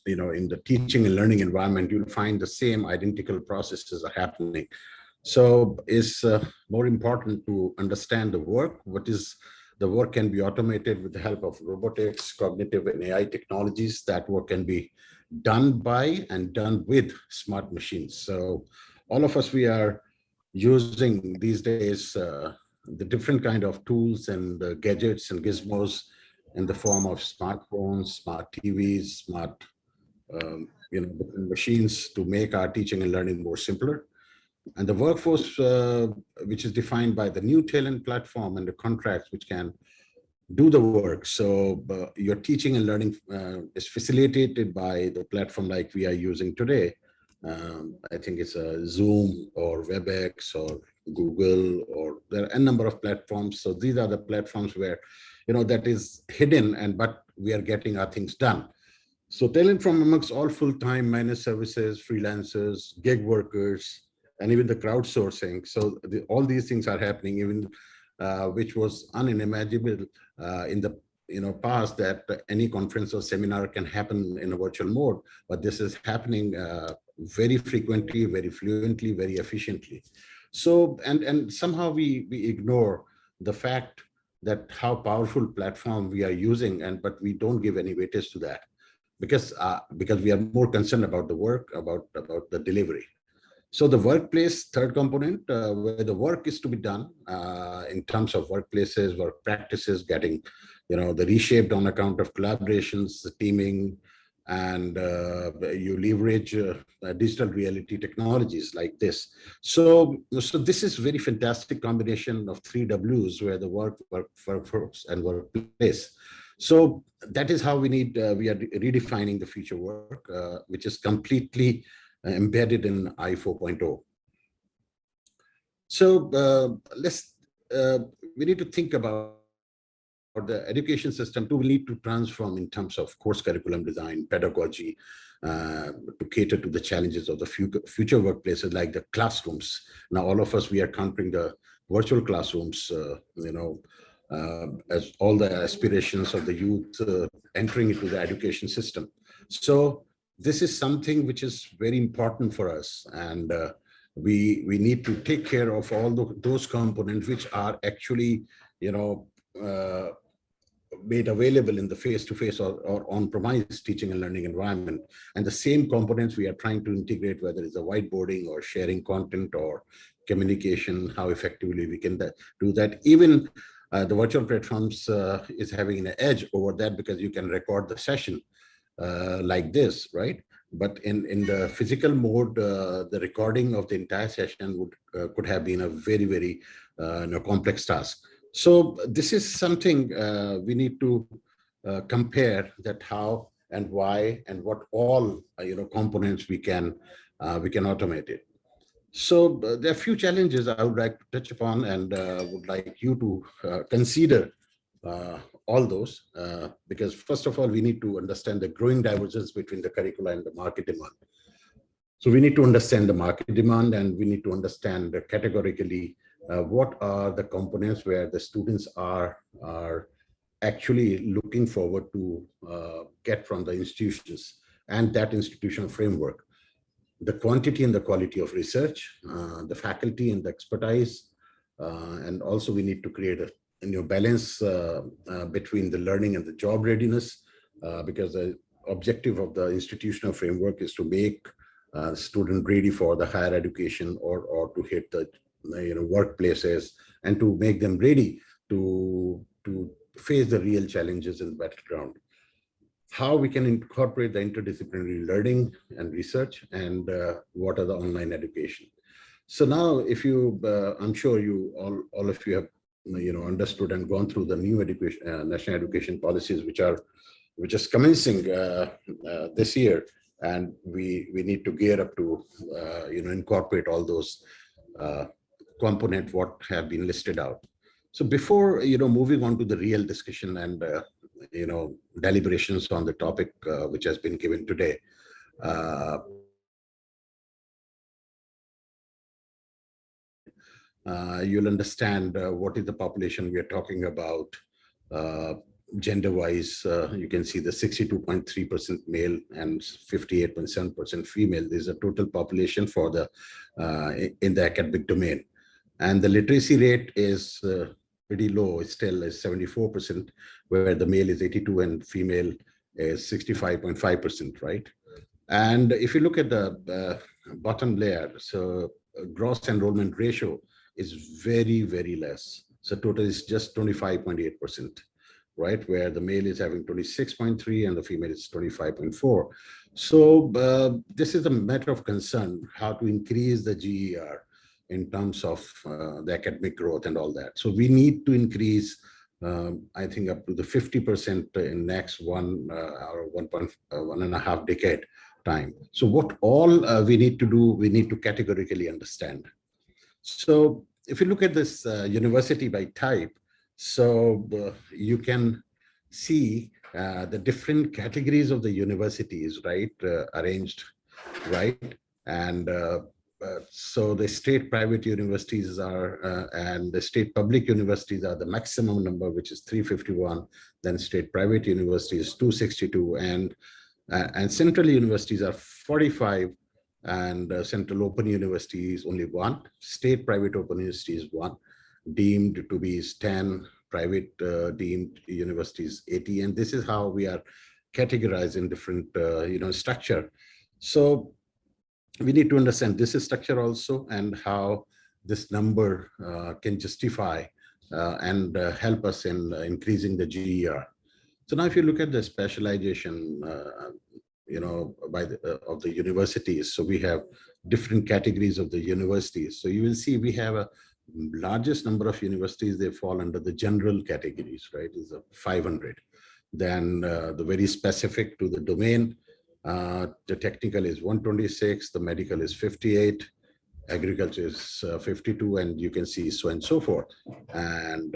in the teaching and learning environment, you'll find the same identical processes are happening. So it's more important to understand the work. The work can be automated with the help of robotics, cognitive and AI technologies. That work can be done by and done with smart machines. So all of us, we are using these days the different kind of tools and gadgets and gizmos in the form of smartphones, smart TVs, smart different machines to make our teaching and learning more simpler. And the workforce, which is defined by the new talent platform and the contracts which can do the work. So your teaching and learning is facilitated by the platform like we are using today. I think it's a Zoom or WebEx or Google, or there are a number of platforms. So these are the platforms where, that is hidden, but we are getting our things done. So talent from amongst all full-time managed services, freelancers, gig workers, and even the crowdsourcing. So all these things are happening, even which was unimaginable in the past, that any conference or seminar can happen in a virtual mode. But this is happening very frequently, very fluently, very efficiently. So and somehow we ignore the fact that how powerful platform we are using, but we don't give any weightage to that, because we are more concerned about the work, about the delivery. So the workplace, third component, where the work is to be done in terms of workplaces, work practices, getting, the reshaped on account of collaborations, teaming, and you leverage digital reality technologies like this. So this is very fantastic combination of three Ws, where the workforce, and workplace. So that is how we are redefining the future work, which is completely embedded in I 4.0. So we need to think about the education system too. We need to transform in terms of course curriculum design, pedagogy, to cater to the challenges of the future workplaces, like the classrooms. Now, all of us, we are countering the virtual classrooms, as all the aspirations of the youth entering into the education system. So this is something which is very important for us, and we need to take care of all those components which are actually made available in the face-to-face or on-premise teaching and learning environment. And the same components we are trying to integrate, whether it's a whiteboarding or sharing content or communication, how effectively we can do that. Even the virtual platforms is having an edge over that, because you can record the session like this, right? But in the physical mode, the recording of the entire session could have been a very, very complex task. So this is something we need to compare, that how and why and what all components we can automate it. So there are a few challenges I would like to touch upon, and would like you to consider all those, because first of all, we need to understand the growing divergence between the curricula and the market demand. So we need to understand the market demand, and we need to understand categorically what are the components where the students are actually looking forward to get from the institutions and that institutional framework. The quantity and the quality of research, the faculty and the expertise, and also we need to create a balance between the learning and the job readiness, because the objective of the institutional framework is to make student ready for the higher education or to hit the workplaces, and to make them ready to face the real challenges in the battleground. How we can incorporate the interdisciplinary learning and research, and what are the online education. So now, if you, I'm sure you all of you have understood and gone through the new education national education policies, which is commencing this year, and we need to gear up to incorporate all those components what have been listed out. So before moving on to the real discussion and deliberations on the topic which has been given today, you'll understand what is the population we are talking about, gender-wise, you can see the 62.3% male and 58.7% female. There's a total population for the in the academic domain. And the literacy rate is pretty low. It's still is 74%, where the male is 82 and female is 65.5%, right? And if you look at the bottom layer, so gross enrollment ratio is very, very less. So total is just 25.8%, right? Where the male is having 26.3 and the female is 25.4. So this is a matter of concern, how to increase the GER in terms of the academic growth and all that. So we need to increase, I think, up to the 50% in next one or 1.5 decade time. So what all we need to do, we need to categorically understand. So if you look at this university by type, so you can see the different categories of the universities, right, arranged, right? And so the state private universities are, and the state public universities are the maximum number, which is 351. Then state private universities 262, and central universities are 45, and central open university is only 1. State private open university is 1. Deemed to be is 10. Private deemed universities 80. And this is how we are categorized in different structure. So we need to understand this structure also, and how this number can justify and help us in increasing the GER. So now if you look at the specialization, by of the universities, so we have different categories of the universities. So you will see we have a largest number of universities, they fall under the general categories, right, is 500. Then the very specific to the domain, the technical is 126, the medical is 58, agriculture is 52, and you can see so and so forth. And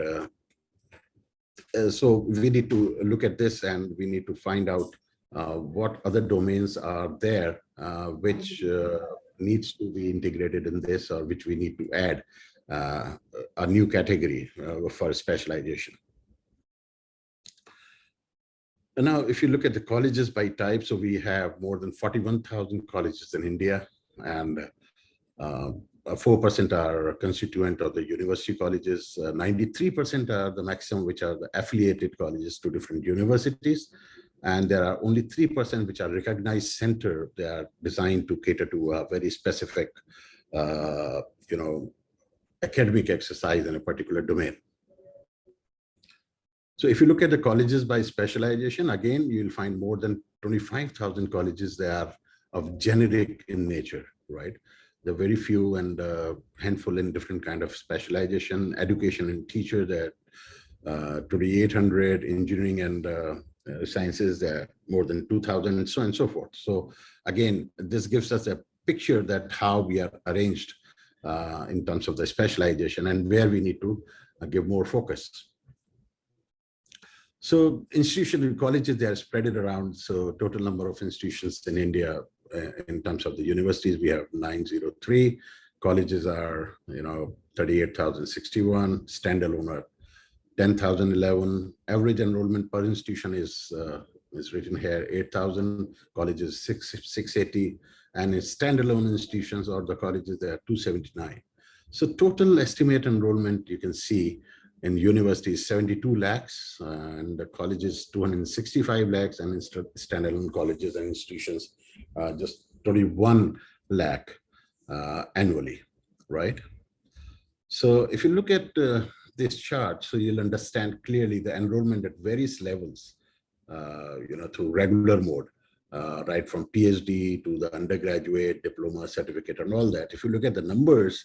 so we need to look at this, and we need to find out what other domains are there which needs to be integrated in this, or which we need to add a new category for specialization. And now, if you look at the colleges by type, so we have more than 41,000 colleges in India, and 4% are constituent of the university colleges. 93% are the maximum, which are the affiliated colleges to different universities. And there are only 3% which are recognized center. They are designed to cater to a very specific, academic exercise in a particular domain. So if you look at the colleges by specialization, again, you'll find more than 25,000 colleges. They are of generic in nature, right? There are very few and handful in different kind of specialization. Education and teacher, there are 2,800. Engineering and sciences, there are more than 2,000, and so on and so forth. So again, this gives us a picture that how we are arranged in terms of the specialization and where we need to give more focus. So institutions and colleges, they are spread around. So total number of institutions in India, in terms of the universities, we have 903. Colleges are 38,061. Standalone are 10,011. Average enrollment per institution is written here 8,000. Colleges 680, and in standalone institutions or the colleges, there are 279. So total estimate enrollment, you can see in universities 72 lakhs, and the colleges 265 lakhs, and in standalone colleges and institutions just 21 lakh annually, right? So if you look at this chart, so you'll understand clearly the enrollment at various levels, through regular mode, right from PhD to the undergraduate, diploma, certificate, and all that. If you look at the numbers,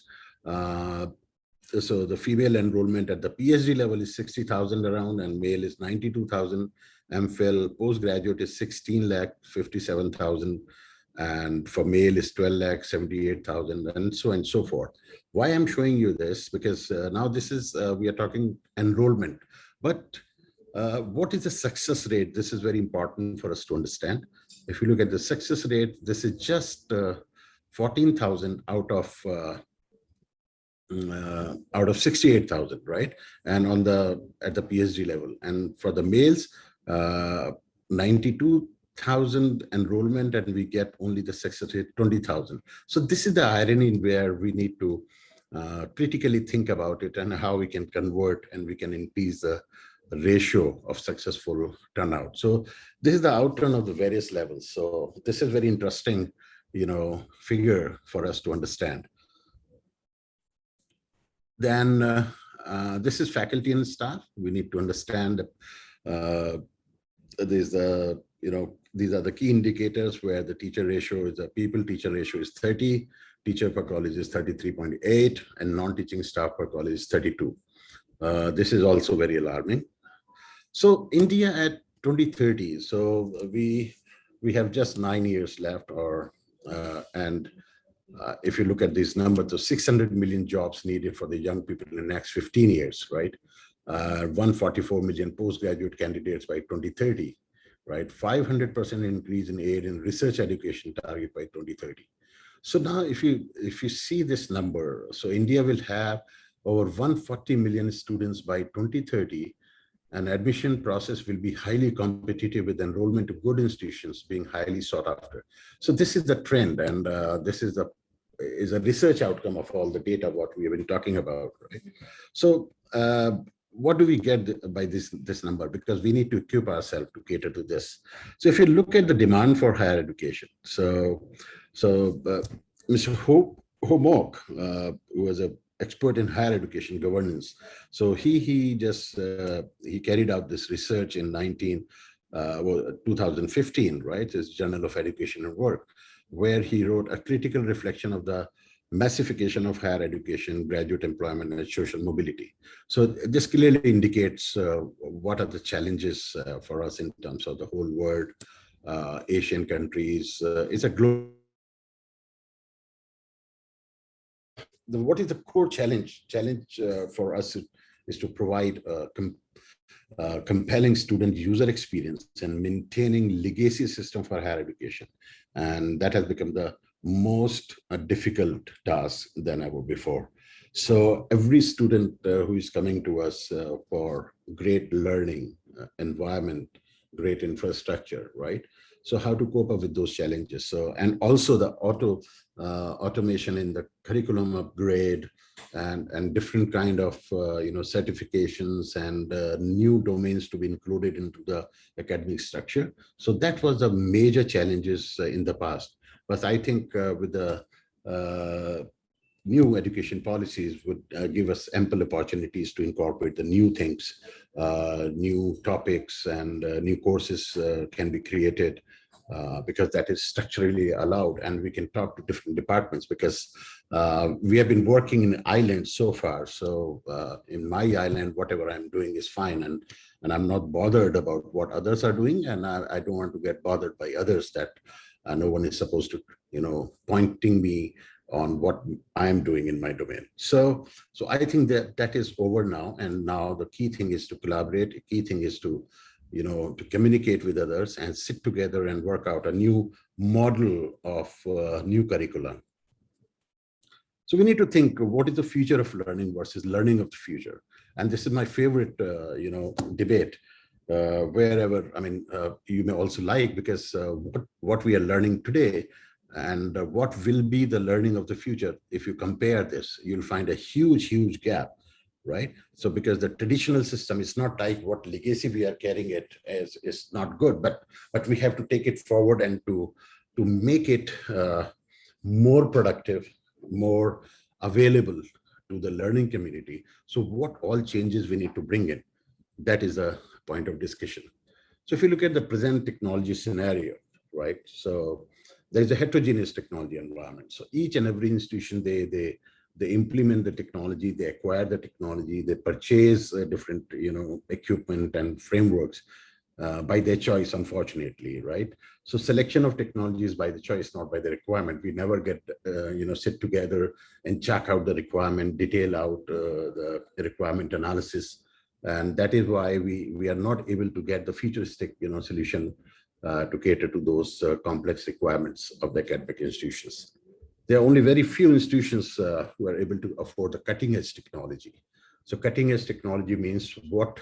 so the female enrollment at the PhD level is 60,000 around, and male is 92,000. MPhil postgraduate is 16 lakh 57,000, and for male is 12 lakh 78,000, and so on and so forth. Why I'm showing you this, because now this is we are talking enrollment, but what is the success rate? This is very important for us to understand. If you look at the success rate, this is just 14,000 out of out of 68,000, right? And at the PhD level. And for the males, 92,000 enrollment, and we get only the success rate 20,000. So this is the irony where we need to critically think about it and how we can convert and we can increase the ratio of successful turnout. So this is the outturn of the various levels. So this is very interesting, figure for us to understand. Then this is faculty and staff. We need to understand these are the key indicators where the teacher ratio is teacher ratio is 30, teacher per college is 33.8, and non-teaching staff per college is 32. This is also very alarming. So India at 2030, so we have just 9 years left, and if you look at these numbers, so 600 million jobs needed for the young people in the next 15 years, right? 144 million postgraduate candidates by 2030, right? 500% increase in aid in research education target by 2030. So now if you see this number, so India will have over 140 million students by 2030, and admission process will be highly competitive with enrollment to good institutions being highly sought after. So this is the trend, and this is a research outcome of all the data what we have been talking about, right? So what do we get by this number? Because we need to equip ourselves to cater to this. So if you look at the demand for higher education, so Mr. Homok, who was an expert in higher education governance, so he carried out this research in 2015, right? His Journal of Education and Work, where he wrote a critical reflection of the massification of higher education, graduate employment, and social mobility. So this clearly indicates what are the challenges for us in terms of the whole world, Asian countries. It's a global. What is the core challenge? Challenge for us is to provide compelling student user experience and maintaining legacy system for higher education. And that has become the most difficult task than ever before. So every student who is coming to us for great learning environment, great infrastructure, right? So how to cope up with those challenges. So, and also the automation in the curriculum upgrade and different kind of certifications and new domains to be included into the academic structure. So that was the major challenges in the past. But I think with the new education policies would give us ample opportunities to incorporate the new things, new topics, and new courses can be created because that is structurally allowed, and we can talk to different departments because we have been working in islands so far. So in my island, whatever I'm doing is fine, and I'm not bothered about what others are doing, and I don't want to get bothered by others that no one is supposed to, pointing me on what I'm doing in my domain. So I think that is over now, and now the key thing is to collaborate. The key thing is to to communicate with others and sit together and work out a new model of new curriculum. So we need to think, what is the future of learning versus learning of the future? And this is my favorite, debate. Wherever, you may also like, because what we are learning today and what will be the learning of the future, if you compare this, you'll find a huge gap, right? So because the traditional system is not like what legacy we are carrying it as is not good, but we have to take it forward and to make it more productive, more available to the learning community. So what all changes we need to bring in, that is a point of discussion. So if you look at the present technology scenario, right? So there's a heterogeneous technology environment. So each and every institution, they implement the technology, they acquire the technology, they purchase different, equipment and frameworks by their choice, unfortunately, right? So selection of technology is by the choice, not by the requirement. We never get, sit together and check out the requirement, detail out the requirement analysis. And that is why we are not able to get the futuristic, solution to cater to those complex requirements of the academic institutions. There are only very few institutions who are able to afford the cutting edge technology. So cutting edge technology means what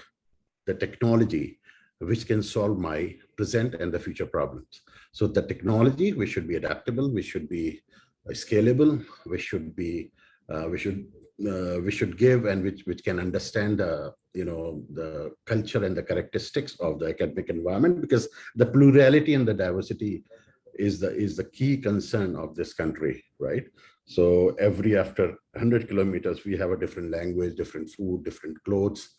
the technology which can solve my present and the future problems. So the technology, we should be adaptable, we should be scalable, we should give, and which can understand the culture and the characteristics of the academic environment, because the plurality and the diversity is the key concern of this country, right? So every after 100 kilometers, we have a different language, different food, different clothes,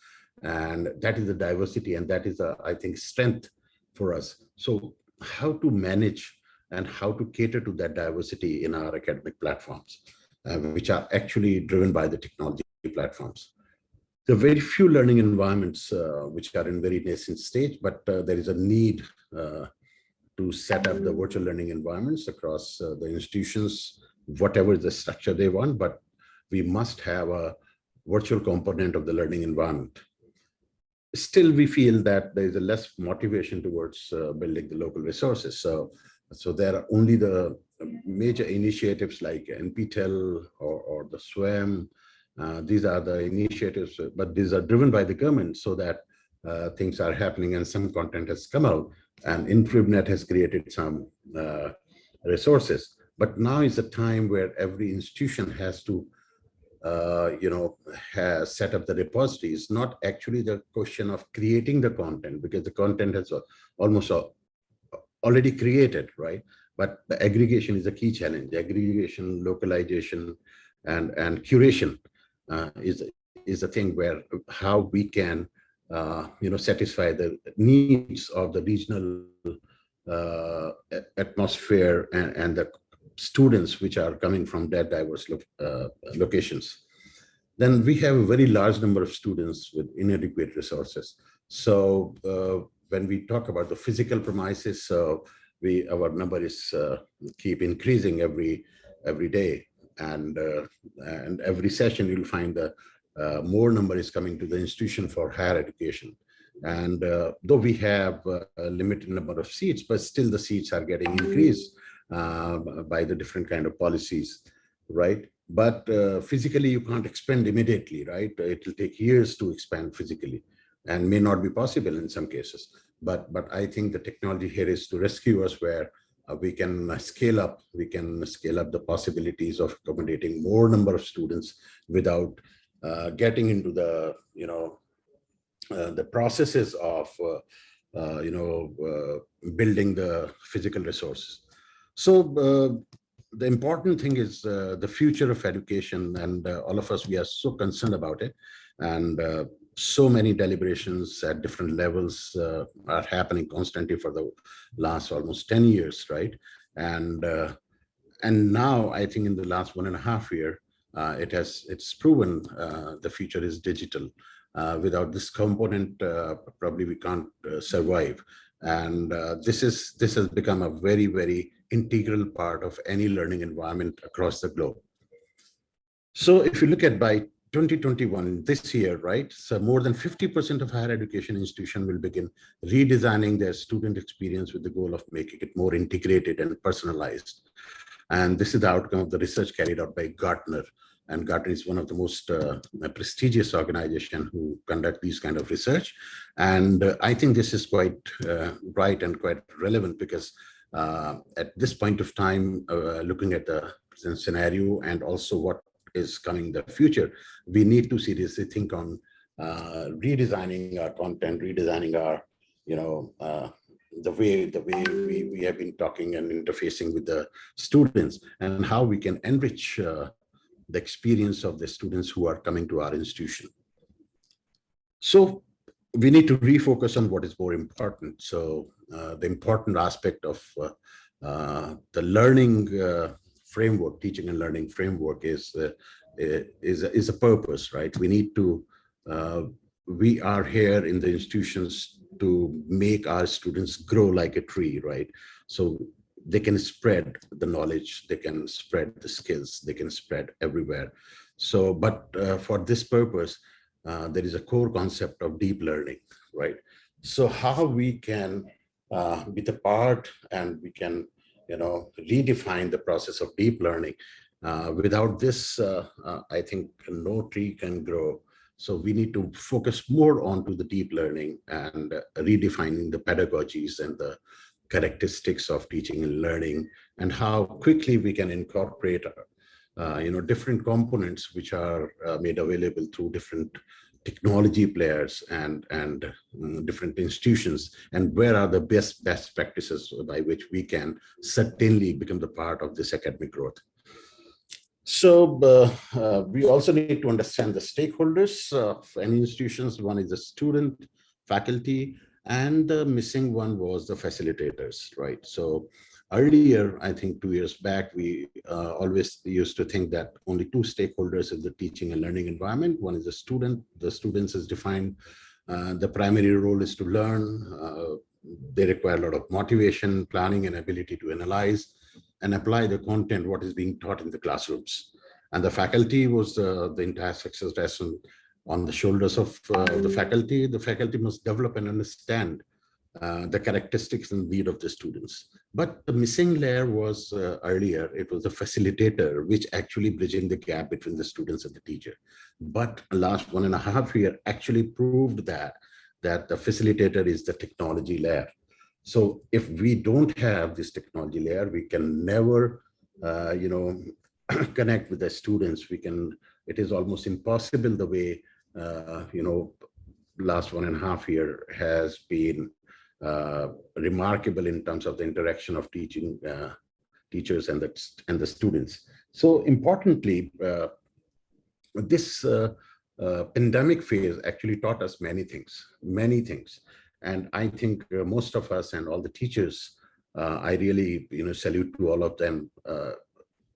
and that is the diversity, and that is I think strength for us. So how to manage and how to cater to that diversity in our academic platforms, which are actually driven by the technology platforms. There are very few learning environments which are in very nascent stage, but there is a need to set up the virtual learning environments across the institutions, whatever the structure they want, but we must have a virtual component of the learning environment. Still, we feel that there is a less motivation towards building the local resources. So there are only the major initiatives like NPTEL or the SWAM. These are the initiatives, but these are driven by the government, so that things are happening and some content has come out, and InfluNet has created some resources. But now is a time where every institution has to has set up the repository. It's not actually the question of creating the content, because the content has almost already created, right? But the aggregation is a key challenge. The aggregation, localization, and curation is a thing where how we can satisfy the needs of the regional atmosphere and the students which are coming from that diverse locations. Then we have a very large number of students with inadequate resources. So when we talk about the physical premises, our number is keep increasing every day, and every session you'll find the more number is coming to the institution for higher education. And though we have a limited number of seats, but still the seats are getting increased by the different kind of policies, right? But physically, you can't expand immediately, right? It will take years to expand physically, and may not be possible in some cases. But I think the technology here is to rescue us, where we can scale up. We can scale up the possibilities of accommodating more number of students without getting into the the processes of building the physical resources. So the important thing is the future of education, and all of us, we are so concerned about it, and so many deliberations at different levels are happening constantly for the last almost 10 years, right? And now I think in the last 1.5 years, it's proven the future is digital. Without this component, probably we can't survive. And this has become a very, very integral part of any learning environment across the globe. So if you look at by 2021, this year, right? So more than 50% of higher education institutions will begin redesigning their student experience with the goal of making it more integrated and personalized. And this is the outcome of the research carried out by Gartner. And Gartner is one of the most prestigious organizations who conduct these kind of research. And I think this is quite right and quite relevant, because at this point of time, looking at the present scenario and also what is coming in the future, we need to seriously think on redesigning our content, redesigning our, the way we have been talking and interfacing with the students, and how we can enrich the experience of the students who are coming to our institution. So we need to refocus on what is more important. So the important aspect of the learning framework, teaching and learning framework is a purpose, right? We need to, we are here in the institutions to make our students grow like a tree, right? So they can spread the knowledge, they can spread the skills, they can spread everywhere. So, but for this purpose, there is a core concept of deep learning, right? So how we can be the part, and we can, redefine the process of deep learning, Without this, I think no tree can grow. So we need to focus more onto the deep learning and redefining the pedagogies and the characteristics of teaching and learning, and how quickly we can incorporate different components which are made available through different technology players and different institutions, and where are the best practices by which we can certainly become the part of this academic growth. So we also need to understand the stakeholders of any institutions. One is the student, faculty, and the missing one was the facilitators, right? So earlier, I think 2 years back, we always used to think that only two stakeholders in the teaching and learning environment. One is the student. The students is defined. The primary role is to learn. They require a lot of motivation, planning, and ability to analyze and apply the content, what is being taught in the classrooms. And the faculty was the entire success lesson on the shoulders of the faculty. The faculty must develop and understand the characteristics and need of the students. But the missing layer was earlier, it was the facilitator, which actually bridging the gap between the students and the teacher. But last 1.5 years actually proved that the facilitator is the technology layer. So if we don't have this technology layer, we can never, connect with the students. It is almost impossible the way, last 1.5 years has been remarkable in terms of the interaction of teachers and the students. So importantly, this pandemic phase actually taught us many things. And I think most of us and all the teachers, I really salute to all of them,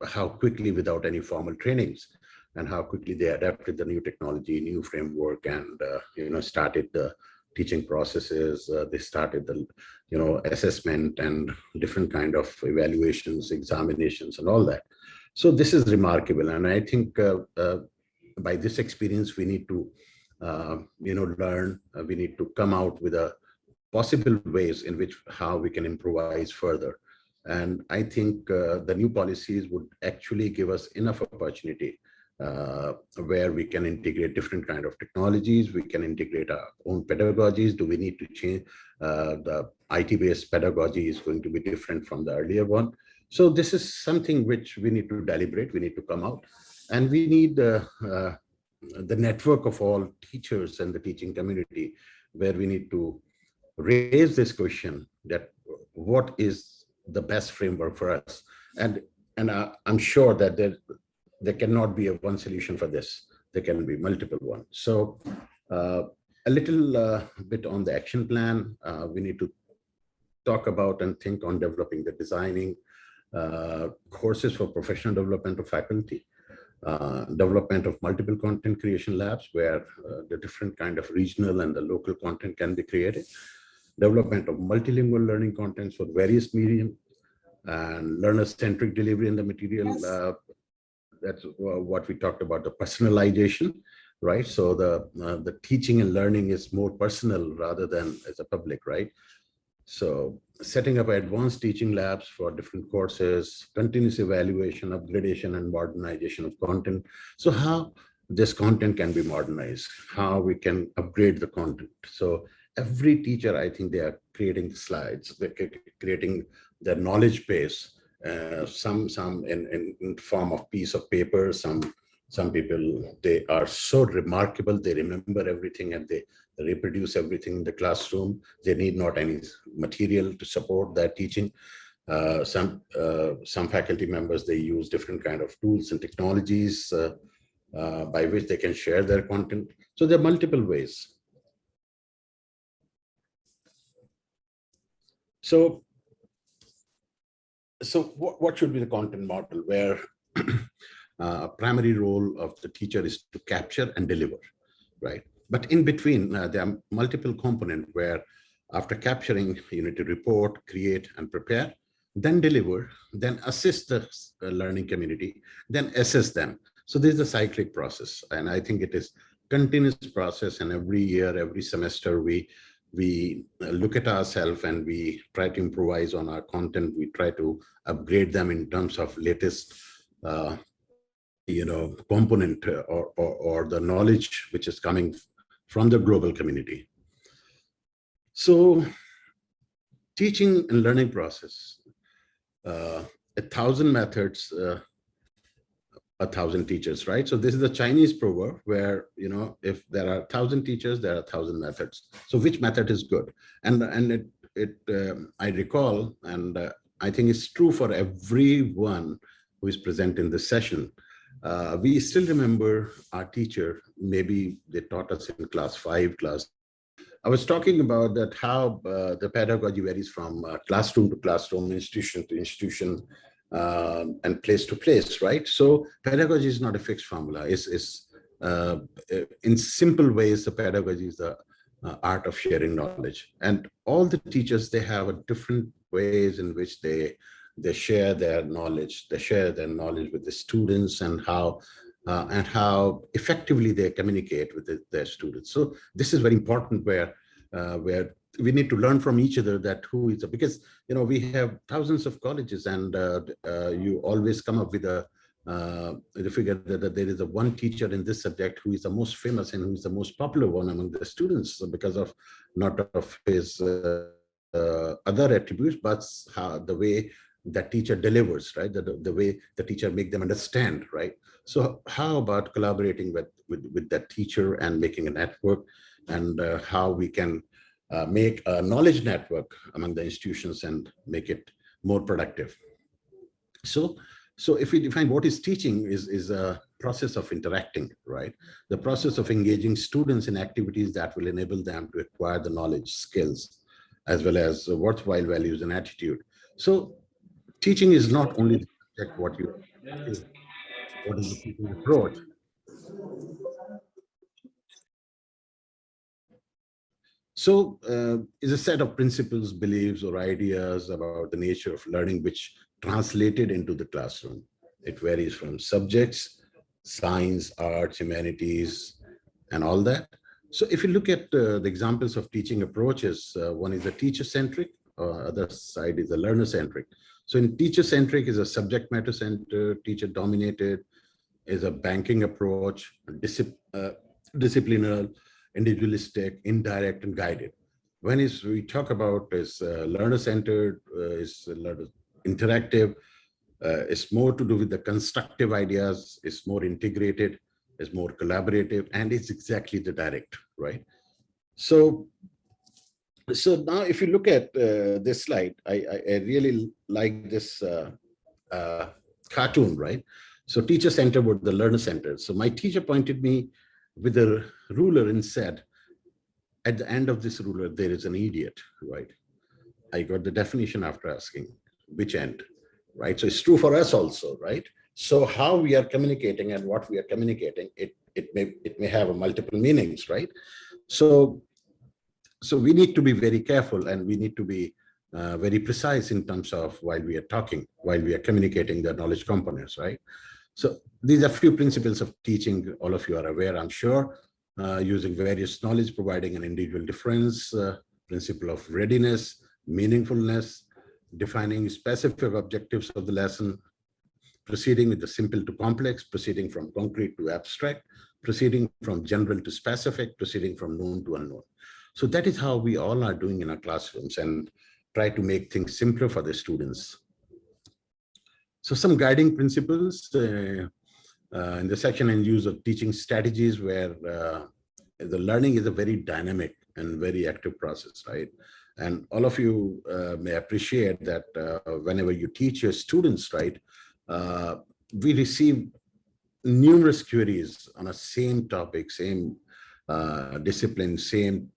how quickly, without any formal trainings, and how quickly they adapted the new technology, new framework, and started the teaching processes. They started the assessment and different kind of evaluations, examinations, and all that. So this is remarkable, and I think by this experience we need to learn. We need to come out with a possible ways in which how we can improvise further. And I think the new policies would actually give us enough opportunity where we can integrate different kind of technologies. We can integrate our own pedagogies. Do we need to change? The IT-based pedagogy is going to be different from the earlier one. So this is something which we need to deliberate. We need to come out, and we need the network of all teachers and the teaching community, where we need to raise this question that what is the best framework for us. And I'm sure that there cannot be a one solution for this. There can be multiple ones. So a little bit on the action plan. We need to talk about and think on developing the designing courses for professional development of faculty, development of multiple content creation labs where the different kind of regional and the local content can be created, development of multilingual learning contents for various medium, and learner-centric delivery in the material. That's what we talked about, the personalization, right? So the teaching and learning is more personal rather than as a public, right? So setting up advanced teaching labs for different courses, continuous evaluation, upgradation, and modernization of content. So how this content can be modernized, how we can upgrade the content. So every teacher, I think they are creating slides, they're creating their knowledge base, some in form of piece of paper, some people, they are so remarkable, they remember everything and they reproduce everything in the classroom. They need not any material to support their teaching. Some faculty members, they use different kind of tools and technologies by which they can share their content. So there are multiple ways. So what should be the content model where primary role of the teacher is to capture and deliver, right? But in between, there are multiple components where after capturing, you need to report, create, and prepare, then deliver, then assist the learning community, then assess them. So this is a cyclic process, and I think it is continuous process. And every year, every semester, we look at ourselves and we try to improvise on our content. We try to upgrade them in terms of latest component or the knowledge which is coming from the global community. So teaching and learning process, 1,000 methods, 1,000 teachers, right? So this is the Chinese proverb where, if there are 1,000 teachers, there are 1,000 methods. So which method is good? And I recall, and I think it's true for everyone who is present in this session. We still remember our teacher, maybe they taught us in class 5, class. I was talking about that how the pedagogy varies from classroom to classroom, institution to institution, and place to place, right? So pedagogy is not a fixed formula. It's in simple ways, the pedagogy is the art of sharing knowledge. And all the teachers, they have a different ways in which they share their knowledge. They share their knowledge with the students and how effectively they communicate with their students. So this is very important where we need to learn from each other that who is, because we have thousands of colleges, and you always come up with the figure that there is a one teacher in this subject who is the most famous and who is the most popular one among the students because of not of his other attributes, but how the way that teacher delivers, right? The way the teacher make them understand, right? So how about collaborating with that teacher and making a network, and how we can make a knowledge network among the institutions and make it more productive. So if we define what is teaching is a process of interacting, right? The process of engaging students in activities that will enable them to acquire the knowledge, skills, as well as worthwhile values and attitude. So teaching is not only the subject, what is the teaching approach. So is a set of principles, beliefs, or ideas about the nature of learning which translated into the classroom. It varies from subjects, science, arts, humanities, and all that. So if you look at the examples of teaching approaches, one is a teacher-centric, other side is a learner-centric. So in teacher-centric is a subject matter centered, teacher-dominated, is a banking approach, disciplinary, individualistic, indirect, and guided. When we talk about is learner-centered, is interactive, it's more to do with the constructive ideas, it's more integrated, it's more collaborative, and it's exactly the direct, right? So now if you look at this slide, I really like this cartoon, right? So teacher center was the learner center. So my teacher pointed me with a ruler and said, at the end of this ruler, there is an idiot, right? I got the definition after asking which end, right? So it's true for us also, right? So how we are communicating and what we are communicating, it may have a multiple meanings, right? So we need to be very careful, and we need to be very precise in terms of while we are talking, while we are communicating the knowledge components, right? So these are few principles of teaching. All of you are aware, I'm sure, using various knowledge, providing an individual difference, principle of readiness, meaningfulness, defining specific objectives of the lesson, proceeding with the simple to complex, proceeding from concrete to abstract, proceeding from general to specific, proceeding from known to unknown. So that is how we all are doing in our classrooms and try to make things simpler for the students. So some guiding principles in the section and use of teaching strategies, where the learning is a very dynamic and very active process, right? And all of you may appreciate that whenever you teach your students, right, we receive numerous queries on a same topic, same discipline, same,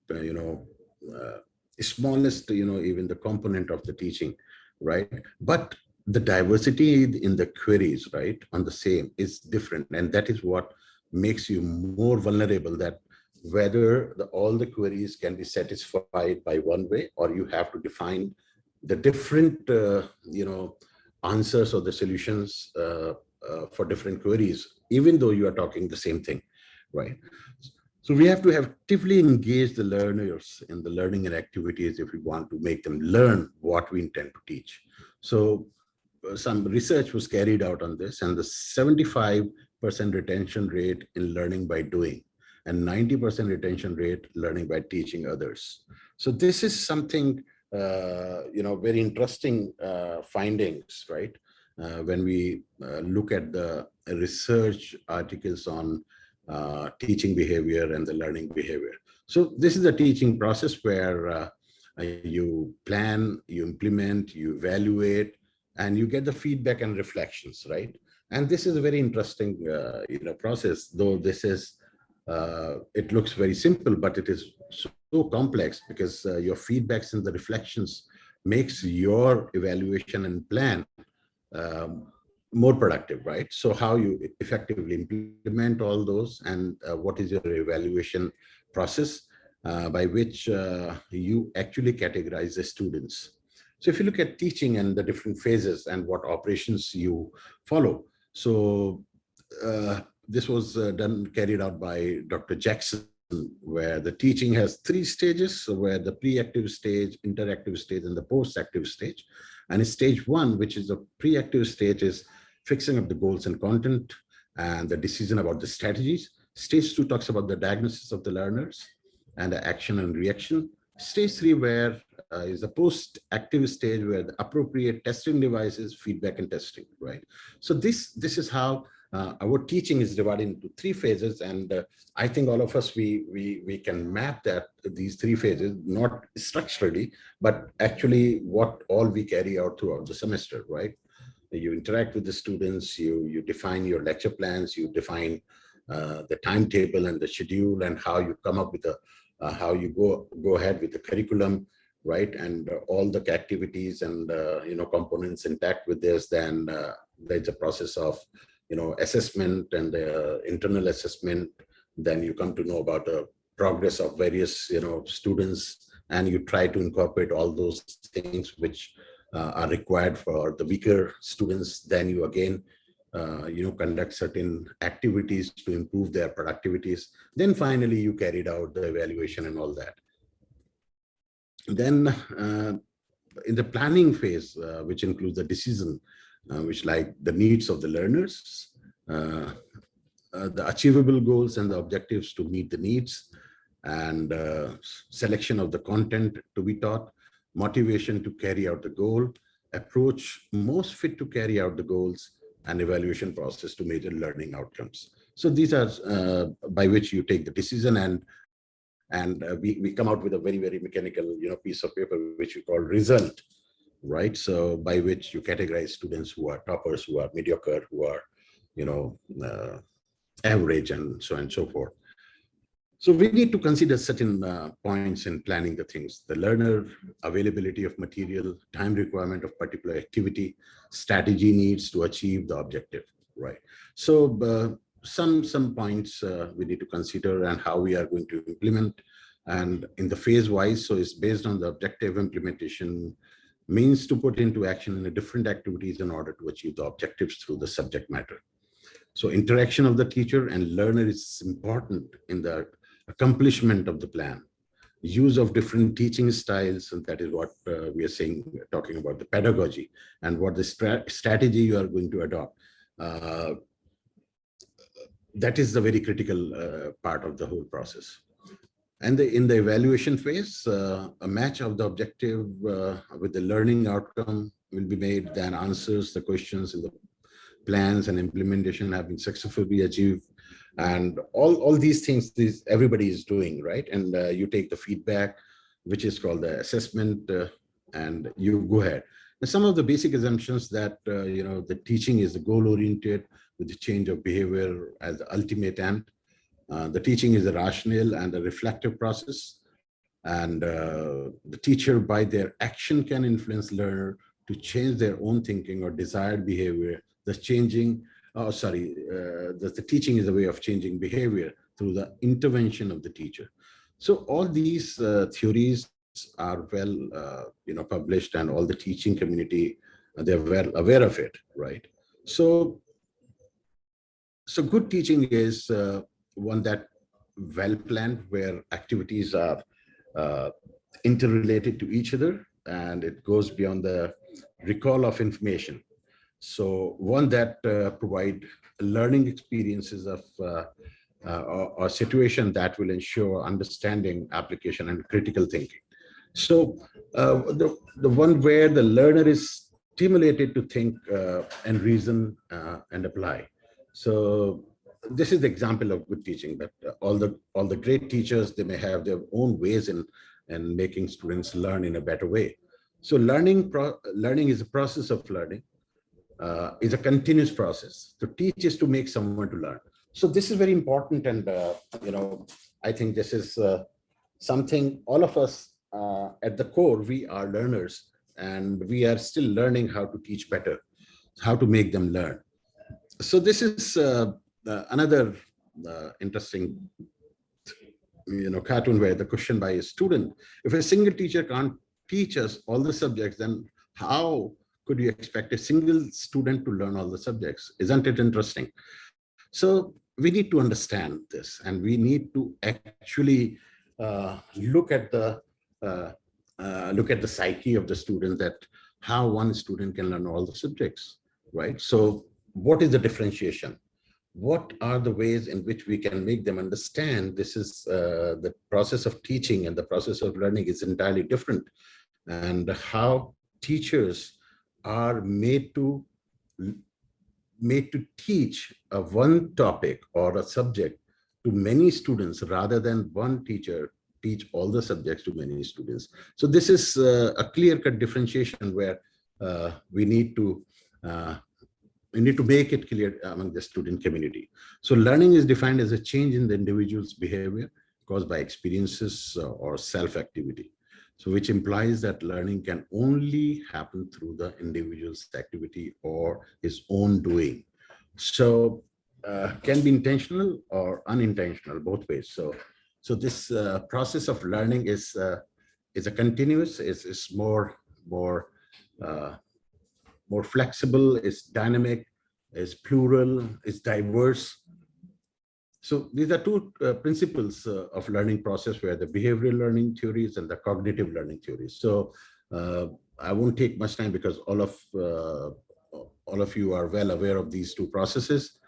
smallest, even the component of the teaching, right? But the diversity in the queries, right, on the same is different. And that is what makes you more vulnerable, that whether all the queries can be satisfied by one way, or you have to define the different, answers or the solutions for different queries, even though you are talking the same thing, right? So we have to actively engage the learners in the learning and activities if we want to make them learn what we intend to teach. So some research was carried out on this, and the 75 retention rate in learning by doing, and 90% retention rate learning by teaching others. So this is something, very interesting findings, right? When we look at the research articles on teaching behavior and the learning behavior. So this is the teaching process where you plan, you implement, you evaluate, and you get the feedback and reflections, right? And this is a very interesting, process, though this is, it looks very simple, but it is so complex because your feedbacks and the reflections makes your evaluation and plan um, more productive, right? So how you effectively implement all those, and what is your evaluation process by which you actually categorize the students. So if you look at teaching and the different phases and what operations you follow, so this was carried out by Dr. Jackson, where the teaching has 3 stages, so where the pre-active stage, interactive stage, and the post-active stage. And in stage 1, which is the pre-active stage, is fixing up the goals and content and the decision about the strategies. Stage 2 talks about the diagnosis of the learners and the action and reaction. Stage 3, where is the post-active stage, where the appropriate testing devices, feedback and testing, right? So this is how our teaching is divided into 3 phases, and I think all of us, we can map that, these 3 phases, not structurally, but actually what all we carry out throughout the semester, right? You interact with the students, you define your lecture plans, you define the timetable and the schedule, and how you come up with how you go ahead with the curriculum, right? And all the activities and components intact with this. Then there's a process of assessment and internal assessment. Then you come to know about the progress of various students, and you try to incorporate all those things which are required for the weaker students. Then you again conduct certain activities to improve their productivities. Then finally you carried out the evaluation and all that. Then in the planning phase, which includes the decision, which like the needs of the learners, the achievable goals and the objectives to meet the needs, and selection of the content to be taught, motivation to carry out the goal, approach most fit to carry out the goals, and evaluation process to measure learning outcomes. So these are by which you take the decision, and we come out with a very, very mechanical piece of paper which we call result, right? So by which you categorize students who are toppers, who are mediocre, who are average, and so on and so forth. So we need to consider certain points in planning the things: the learner, availability of material, time requirement of particular activity, strategy needs to achieve the objective, right? So some points we need to consider, and how we are going to implement. And in the phase wise, so it's based on the objective implementation means to put into action in the different activities in order to achieve the objectives through the subject matter. So interaction of the teacher and learner is important in the accomplishment of the plan. Use of different teaching styles, and that is what we are saying, talking about the pedagogy and what the strategy you are going to adopt. That is the very critical part of the whole process. And in the evaluation phase, a match of the objective with the learning outcome will be made. Then answers the questions in the plans and implementation have been successfully achieved. And all these things, everybody is doing, right? And you take the feedback, which is called the assessment, and you go ahead. And some of the basic assumptions that, the teaching is the goal-oriented with the change of behavior as the ultimate end. The teaching is a rational and a reflective process. And the teacher, by their action, can influence learner to change their own thinking or desired behavior. The teaching is a way of changing behavior through the intervention of the teacher. So all these theories are well, published, and all the teaching community, they're well aware of it, right? So good teaching is one that well planned, where activities are interrelated to each other, and it goes beyond the recall of information. So one that provide learning experiences of or situation that will ensure understanding, application, and critical thinking. So the one where the learner is stimulated to think and reason and apply. So this is the example of good teaching, that all the great teachers, they may have their own ways in making students learn in a better way. So learning is a process of learning, is a continuous process. To teach is to make someone to learn. So this is very important, and I think this is something all of us at the core, we are learners, and we are still learning how to teach better, how to make them learn. So this is another interesting cartoon where the question by a student: if a single teacher can't teach us all the subjects, then how could you expect a single student to learn all the subjects? Isn't it interesting? So we need to understand this, and we need to actually uh, look at the psyche of the student, that how one student can learn all the subjects, right? So what is the differentiation? What are the ways in which we can make them understand this is the process of teaching, and the process of learning is entirely different, and how teachers are made to teach one topic or a subject to many students, rather than one teacher teach all the subjects to many students. So this is a clear-cut differentiation where we need to make it clear among the student community. So learning is defined as a change in the individual's behavior caused by experiences or self-activity. So which implies that learning can only happen through the individual's activity or his own doing. So can be intentional or unintentional, both ways. So this process of learning is a continuous, is uh, more flexible, is dynamic, is plural, is diverse. So these are two principles of learning process, where the behavioral learning theories and the cognitive learning theories. So I won't take much time, because all of you are well aware of these two processes.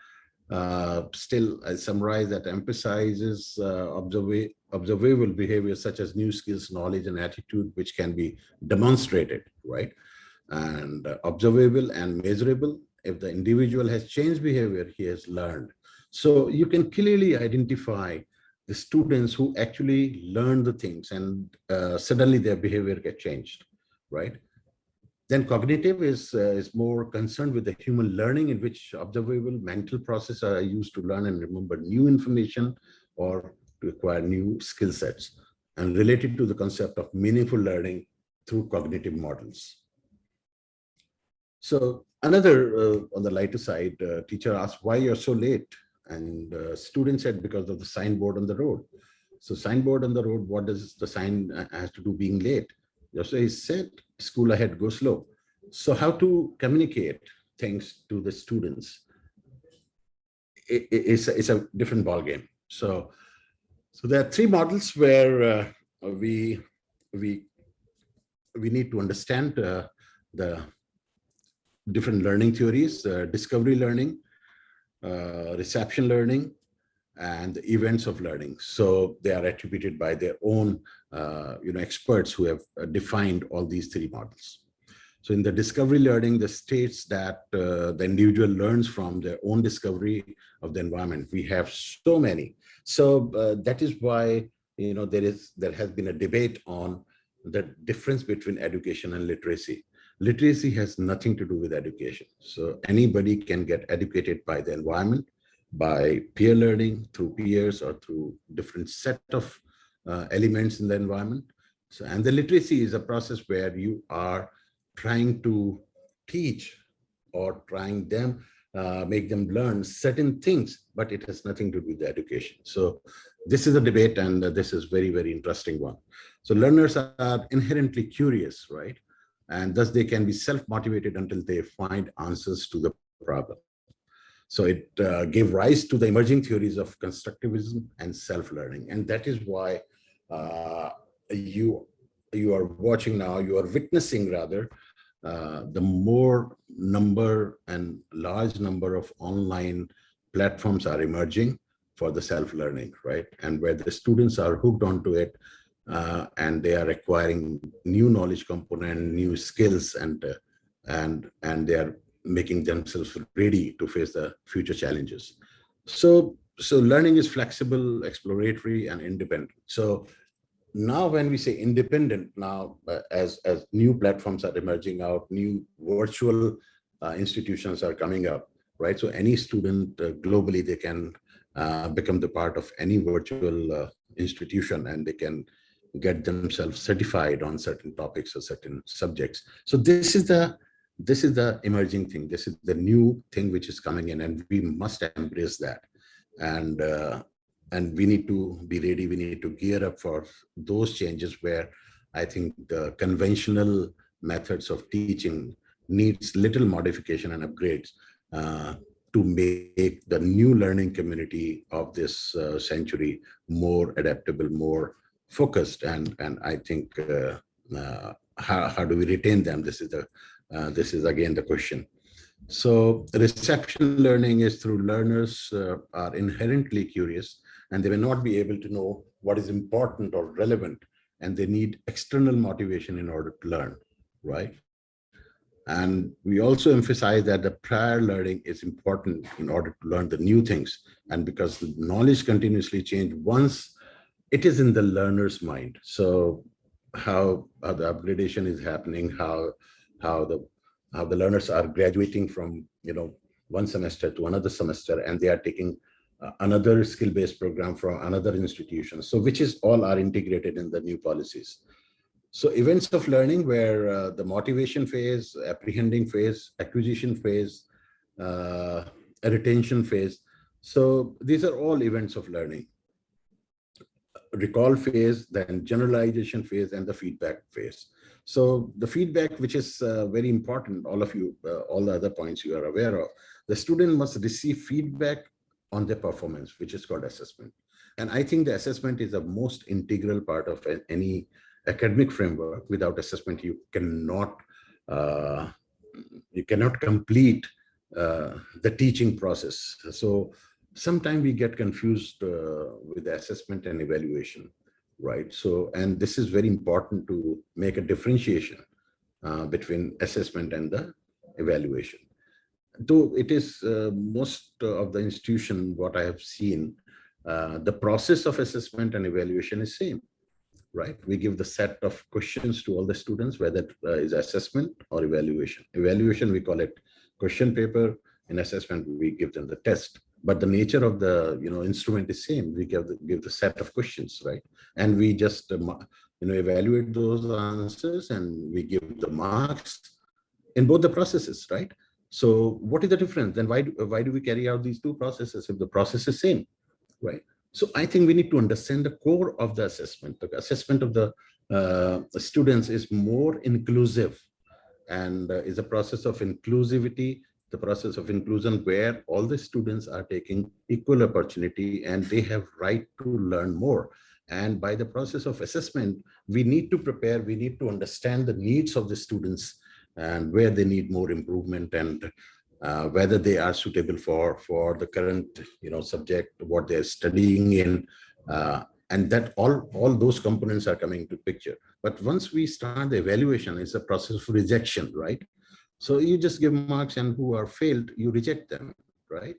Still, I summarize that emphasizes observable behavior such as new skills, knowledge, and attitude, which can be demonstrated, right? And observable and measurable. If the individual has changed behavior, he has learned. So you can clearly identify the students who actually learn the things, and suddenly their behavior get changed, right? Then cognitive is more concerned with the human learning, in which observable mental processes are used to learn and remember new information or to acquire new skill sets, and related to the concept of meaningful learning through cognitive models. So another, on the lighter side, teacher asked, why you're so late? And student said, because of the signboard on the road. So signboard on the road, what does the sign has to do being late? So he said, school ahead, go slow. So how to communicate things to the students? It's a different ballgame. So there are three models where we need to understand the different learning theories: discovery learning, reception learning, and the events of learning. So they are attributed by their own experts who have defined all these three models. So in the discovery learning, the states that the individual learns from their own discovery of the environment. We have so many. So that is why there has been a debate on the difference between education and literacy. Literacy has nothing to do with education. So anybody can get educated by the environment, by peer learning, through peers, or through different set of elements in the environment. So, and the literacy is a process where you are trying to teach or trying them, make them learn certain things, but it has nothing to do with the education. So this is a debate, and this is very, very interesting one. So learners are inherently curious, right? And thus they can be self-motivated until they find answers to the problem. So it gave rise to the emerging theories of constructivism and self-learning. And that is why you are watching now, you are witnessing rather, the more number and large number of online platforms are emerging for the self-learning, right? And where the students are hooked onto it, and they are acquiring new knowledge component, new skills, and they are making themselves ready to face the future challenges. So learning is flexible, exploratory, and independent. So now when we say independent, now as new platforms are emerging out, new virtual institutions are coming up, right? So any student globally, they can become the part of any virtual institution, and they can get themselves certified on certain topics or certain subjects. So this is the emerging thing. This is the new thing which is coming in, and we must embrace that. And we need to be ready. We need to gear up for those changes where I think the conventional methods of teaching needs little modification and upgrades to make the new learning community of this century more adaptable, more focused. And I think how do we retain them? This is again the question. So reception learning is through learners are inherently curious, and they may not be able to know what is important or relevant, and they need external motivation in order to learn, right? And we also emphasize that the prior learning is important in order to learn the new things. And because the knowledge continuously changes once it is in the learner's mind. So how the upgradation is happening, how the learners are graduating from one semester to another semester, and they are taking another skill-based program from another institution. So which is all are integrated in the new policies. So events of learning where the motivation phase, apprehending phase, acquisition phase, retention phase. So these are all events of learning. Recall phase, then generalization phase, and the feedback phase. So the feedback, which is very important, all of you, all the other points you are aware of, the student must receive feedback on their performance, which is called assessment. And I think the assessment is the most integral part of any academic framework. Without assessment, you cannot complete the teaching process. So sometimes we get confused with the assessment and evaluation, right? So, and this is very important to make a differentiation between assessment and the evaluation. Though it is most of the institution, what I have seen, the process of assessment and evaluation is same, right? We give the set of questions to all the students, whether it is assessment or evaluation. Evaluation, we call it question paper. In assessment, we give them the test. But the nature of the instrument is same. We give the set of questions, right? And we just evaluate those answers, and we give the marks in both the processes, right? So what is the difference? Then why do we carry out these two processes if the process is same, right? So I think we need to understand the core of the assessment. The assessment of the students is more inclusive, and is a process of inclusivity, the process of inclusion where all the students are taking equal opportunity and they have right to learn more. And by the process of assessment, we need to prepare, we need to understand the needs of the students and where they need more improvement, and whether they are suitable for the current subject, what they're studying in, and that all those components are coming to picture. But once we start the evaluation, it's a process of rejection, right? So you just give marks, and who are failed, you reject them, right?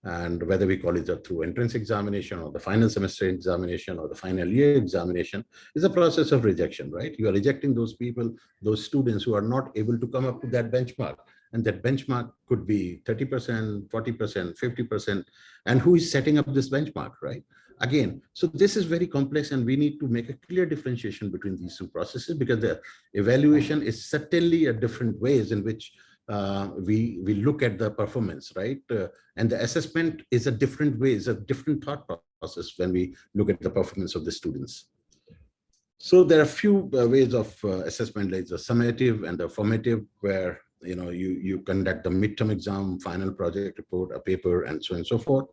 And whether we call it through entrance examination or the final semester examination or the final year examination, is a process of rejection, right? You are rejecting those people, those students who are not able to come up to that benchmark. And that benchmark could be 30%, 40%, 50%. And who is setting up this benchmark, right? Again, so this is very complex, and we need to make a clear differentiation between these two processes, because the evaluation is certainly a different ways in which we look at the performance, right? And the assessment is a different way, is a different thought process when we look at the performance of the students. So there are a few ways of assessment, like the summative and the formative, where you conduct the midterm exam, final project report, a paper, and so on and so forth.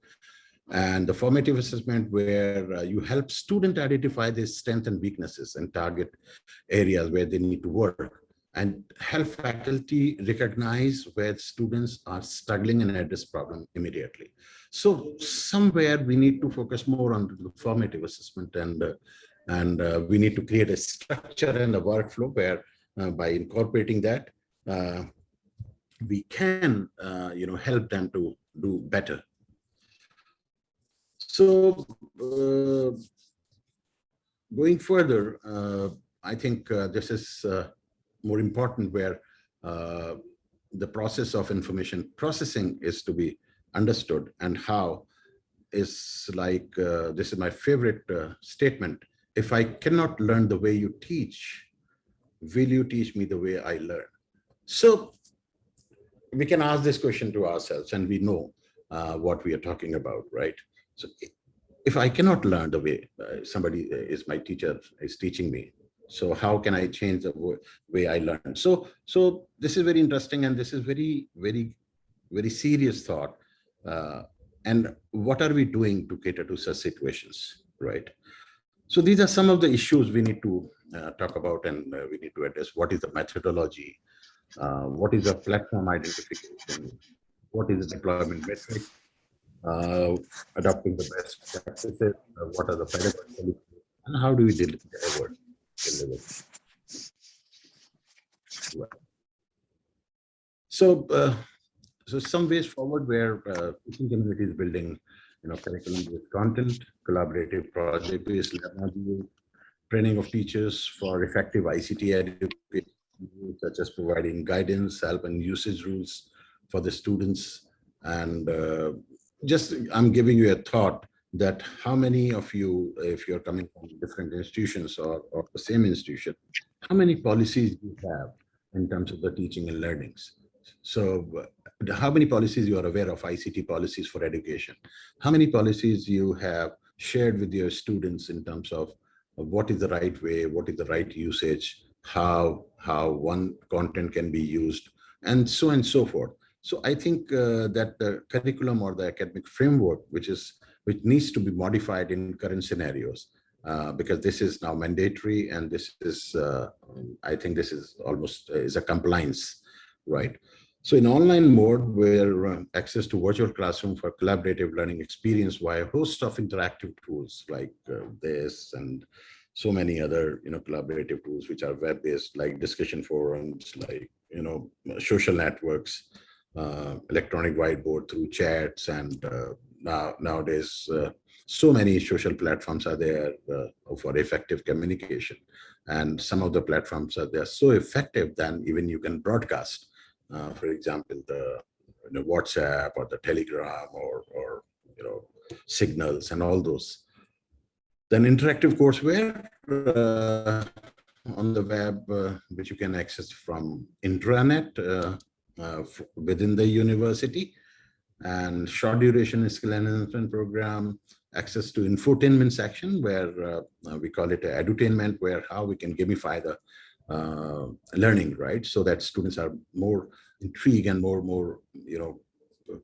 And the formative assessment, where you help student identify their strengths and weaknesses and target areas where they need to work. and help faculty recognize where students are struggling and address problem immediately. So somewhere we need to focus more on the formative assessment, and we need to create a structure and a workflow where by incorporating that, we can help them to do better. So going further, I think this is more important, where the process of information processing is to be understood, and how is like, this is my favorite statement: if I cannot learn the way you teach, will you teach me the way I learn? So we can ask this question to ourselves, and we know what we are talking about, right? So if I cannot learn the way somebody is my teacher is teaching me, so how can I change the way I learn? So this is very interesting, and this is very serious thought. And what are we doing to cater to such situations, right? So these are some of the issues we need to talk about, and we need to address. What is the methodology? What is the platform identification? What is the deployment metric? Adopting the best practices, what are the pedagogical, and how do we deliver? So, so some ways forward, where teaching community is building, curriculum-based content, collaborative project-based lab module, training of teachers for effective ICT education, such as providing guidance, help, and usage rules for the students. And just I'm giving you a thought that how many of you, if you're coming from different institutions or the same institution, how many policies you have in terms of the teaching and learnings? So how many policies you are aware of, ICT policies for education? How many policies you have shared with your students in terms of what is the right way, what is the right usage, how one content can be used, and so forth. So I think that the curriculum or the academic framework, which needs to be modified in current scenarios, because this is now mandatory, and this is I think this is almost is a compliance, right? So in online mode, where access to virtual classroom for collaborative learning experience via a host of interactive tools like this and so many other collaborative tools which are web-based, like discussion forums, like social networks, electronic whiteboard through chats, and nowadays so many social platforms are there for effective communication, and some of the platforms are there so effective that even you can broadcast. For example, the WhatsApp or the Telegram or Signals and all those. Then interactive courseware on the web, which you can access from intranet within the university, and short duration skill enhancement program, access to infotainment section, where we call it edutainment, where how we can gamify the learning, right? So that students are more intrigued and more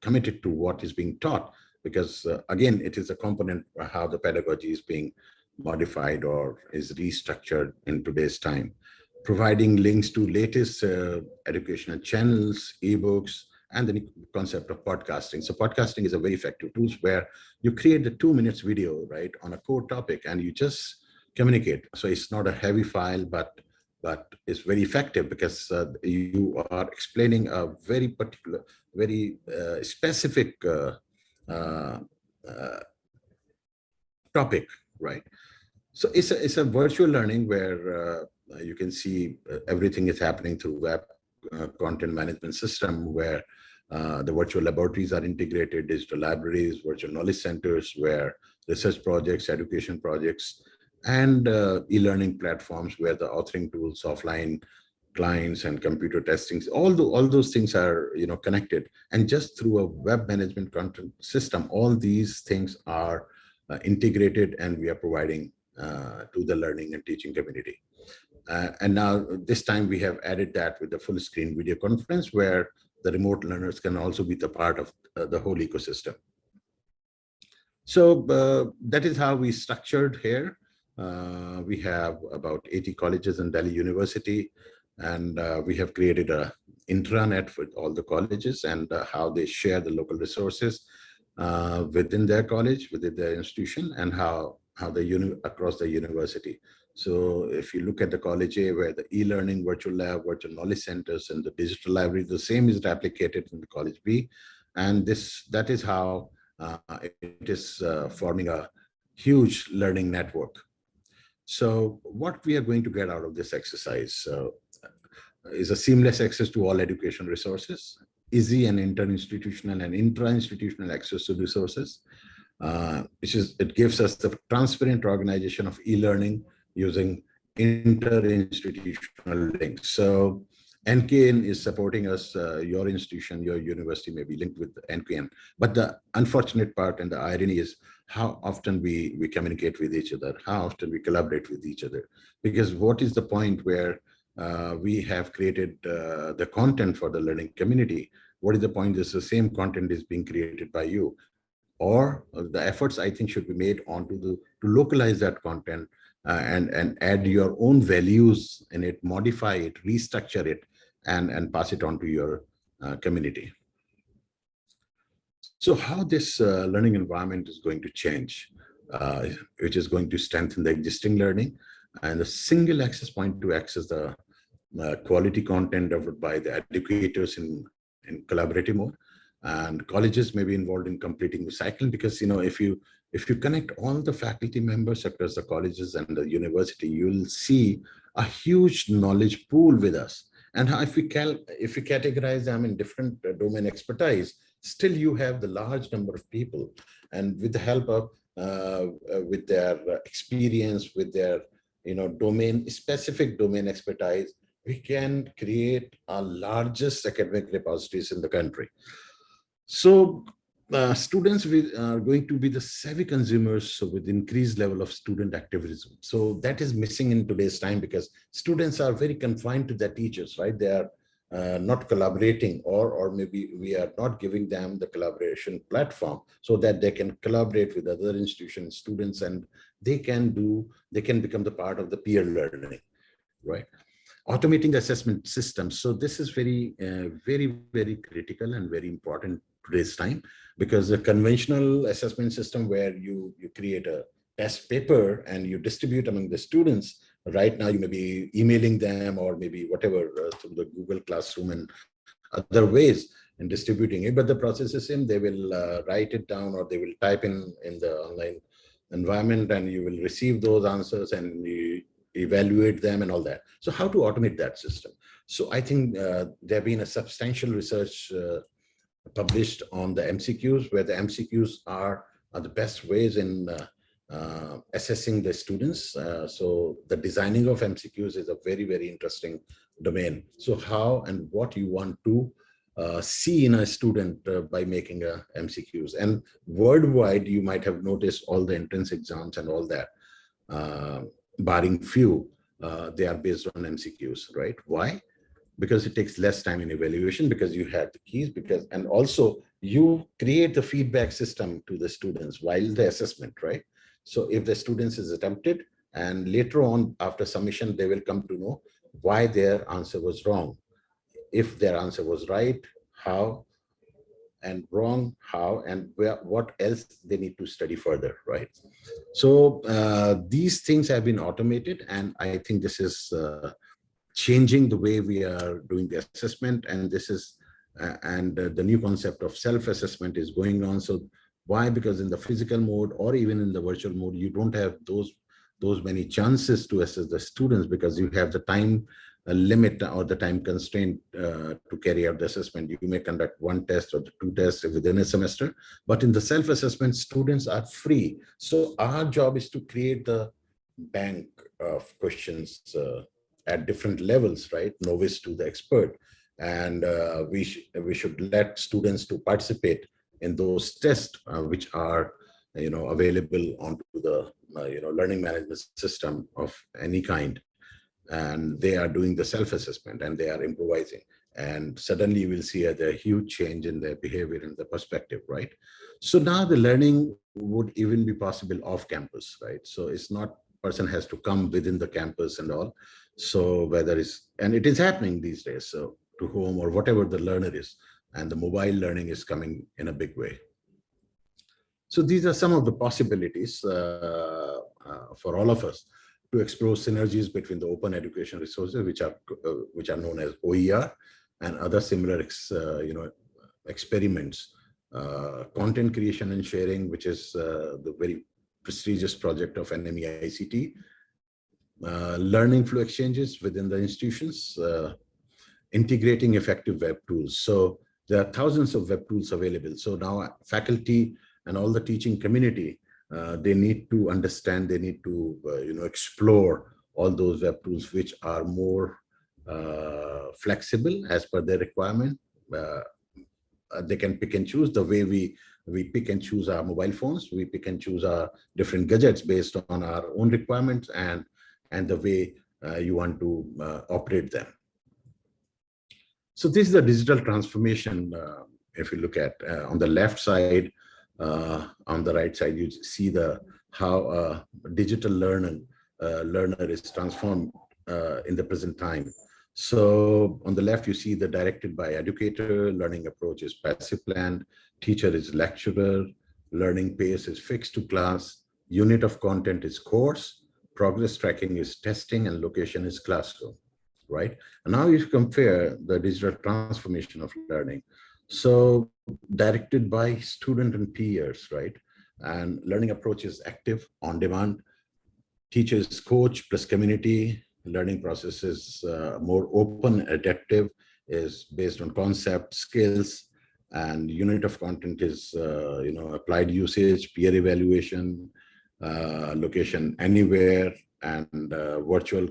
committed to what is being taught, because again, it is a component of how the pedagogy is being modified or is restructured in today's time. Providing links to latest educational channels, ebooks, and the concept of podcasting. So podcasting is a very effective tool where you create the 2 minutes video, right, on a core topic, and you just communicate. So it's not a heavy file, but it's very effective, because you are explaining a very particular, very specific topic, right? So it's a virtual learning where you can see everything is happening through web content management system, where the virtual laboratories are integrated, digital libraries, virtual knowledge centers, where research projects, education projects, and e-learning platforms, where the authoring tools, offline clients, and computer testings, all those things are connected. And just through a web management content system, all these things are integrated, and we are providing to the learning and teaching community. And now this time we have added that with the full screen video conference, where the remote learners can also be the part of the whole ecosystem. So that is how we structured here. We have about 80 colleges in Delhi University. And we have created a intranet with all the colleges and how they share the local resources within their college, within their institution, and how the across the university. So if you look at the college A, where the e-learning, virtual lab, virtual knowledge centers, and the digital library, the same is replicated in the college B, and that is how it is forming a huge learning network. So what we are going to get out of this exercise is a seamless access to all education resources, easy and inter-institutional and intra-institutional access to resources, it gives us the transparent organization of e-learning using inter-institutional links. So NKN is supporting us, your institution, your university may be linked with NKN. But the unfortunate part and the irony is how often we communicate with each other, how often we collaborate with each other. Because what is the point where we have created the content for the learning community? What is the point? Is the same content is being created by you, or the efforts I think should be made onto to localize that content and add your own values in it, modify it, restructure it, and pass it on to your community. So how this learning environment is going to change, which is going to strengthen the existing learning and the single access point to access the quality content developed by the educators in collaborative mode. And colleges may be involved in completing the cycle, because if you connect all the faculty members across the colleges and the university, you'll see a huge knowledge pool with us. And if we categorize them in different domain expertise, still you have the large number of people, and with the help of with their experience, with their specific domain expertise, we can create our largest academic repositories in the country. So students are going to be the savvy consumers with increased level of student activism. So that is missing in today's time, because students are very confined to their teachers, right? They are not collaborating, or maybe we are not giving them the collaboration platform so that they can collaborate with other institutions, students, and they can become the part of the peer learning, right? Automating the assessment system. So this is very, very critical and very important today's time, because the conventional assessment system where you create a test paper and you distribute among the students, right now you may be emailing them or maybe whatever through the Google Classroom and other ways in distributing it, but the process is same. They will write it down, or they will type in the online environment, and you will receive those answers and you evaluate them and all that. So how to automate that system? So I think there have been a substantial research published on the MCQs, where the MCQs are the best ways in assessing the students. So the designing of MCQs is a very, very interesting domain. So how and what you want to see in a student by making a MCQs. And worldwide, you might have noticed all the entrance exams and all that, barring few, they are based on MCQs, right? Why? Because it takes less time in evaluation, because you have the keys, and also you create the feedback system to the students while the assessment, right? So if the students is attempted, and later on after submission, they will come to know why their answer was wrong. If their answer was right, how, and wrong, how, and what else they need to study further, right? So these things have been automated, and I think this is changing the way we are doing the assessment, and this is the new concept of self-assessment is going on. So why? Because in the physical mode or even in the virtual mode, you don't have those many chances to assess the students, because you have the time limit or the time constraint to carry out the assessment. You may conduct one test or two tests within a semester, but in the self-assessment, students are free. So our job is to create the bank of questions at different levels, right? Novice to the expert. And we should let students to participate in those tests, which are available onto the learning management system of any kind. And they are doing the self-assessment and they are improvising. And suddenly you will see a huge change in their behavior and the perspective, right? So now the learning would even be possible off campus, right? So it's not person has to come within the campus and all. So whether it's, and it is happening these days, so to home or whatever the learner is, and the mobile learning is coming in a big way. So these are some of the possibilities for all of us to explore synergies between the open education resources, which are known as OER, and other similar experiments, content creation and sharing, which is the very prestigious project of NMEICT, learning flow exchanges within the institutions, integrating effective web tools. So there are thousands of web tools available. So now faculty and all the teaching community, they need to understand, they need to explore all those web tools which are more flexible as per their requirement. They can pick and choose the way we pick and choose our mobile phones. We pick and choose our different gadgets based on our own requirements and the way you want to operate them. So this is the digital transformation. If you look at on the left side, on the right side, you see how digital learner is transformed in the present time. So on the left, you see the directed by educator, learning approach is passive planned, teacher is lecturer, learning pace is fixed to class, unit of content is course, progress tracking is testing, and location is classroom, right? And now you compare the digital transformation of learning. So directed by student and peers, right? And learning approach is active, on demand, teachers, coach plus community. Learning process is more open, adaptive, is based on concept, skills, and unit of content is applied usage, peer evaluation, location anywhere, and virtual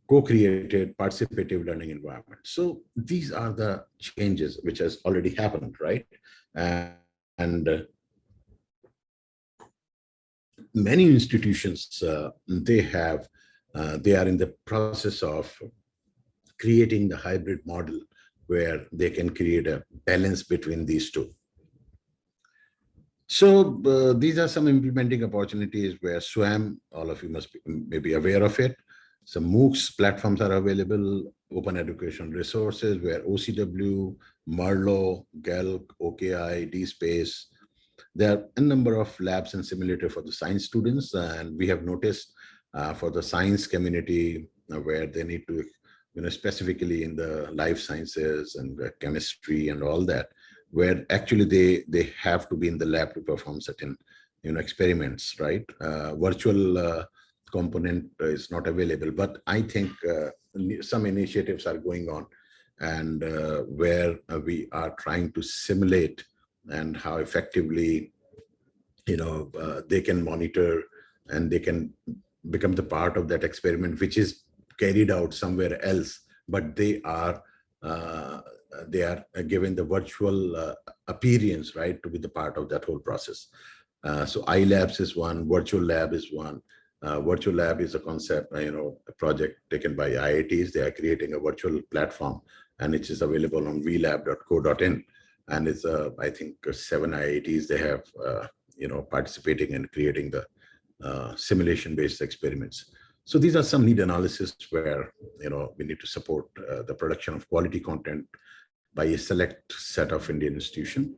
co-created participative learning environment. So these are the changes which has already happened, right? And many institutions, they are in the process of creating the hybrid model where they can create a balance between these two. So these are some implementing opportunities where SWAM, all of you must be aware of it. Some MOOCs platforms are available, open education resources where OCW, Merlo, GELC, OKI, DSpace. There are a number of labs and simulator for the science students, and we have noticed for the science community where they need to, specifically in the life sciences and chemistry and all that, where actually they have to be in the lab to perform certain, experiments, right? Virtual component is not available, but I think some initiatives are going on, and where we are trying to simulate and how effectively they can monitor and they can become the part of that experiment which is carried out somewhere else, but they are given the virtual appearance, right, to be the part of that whole process. So iLabs is one, virtual lab is one. Virtual lab is a concept, a project taken by IITs. They are creating a virtual platform, and it is available on vlab.co.in. And it's, I think, 7 IITs they have, participating in creating the simulation-based experiments. So these are some need analysis where, we need to support the production of quality content by a select set of Indian institutions.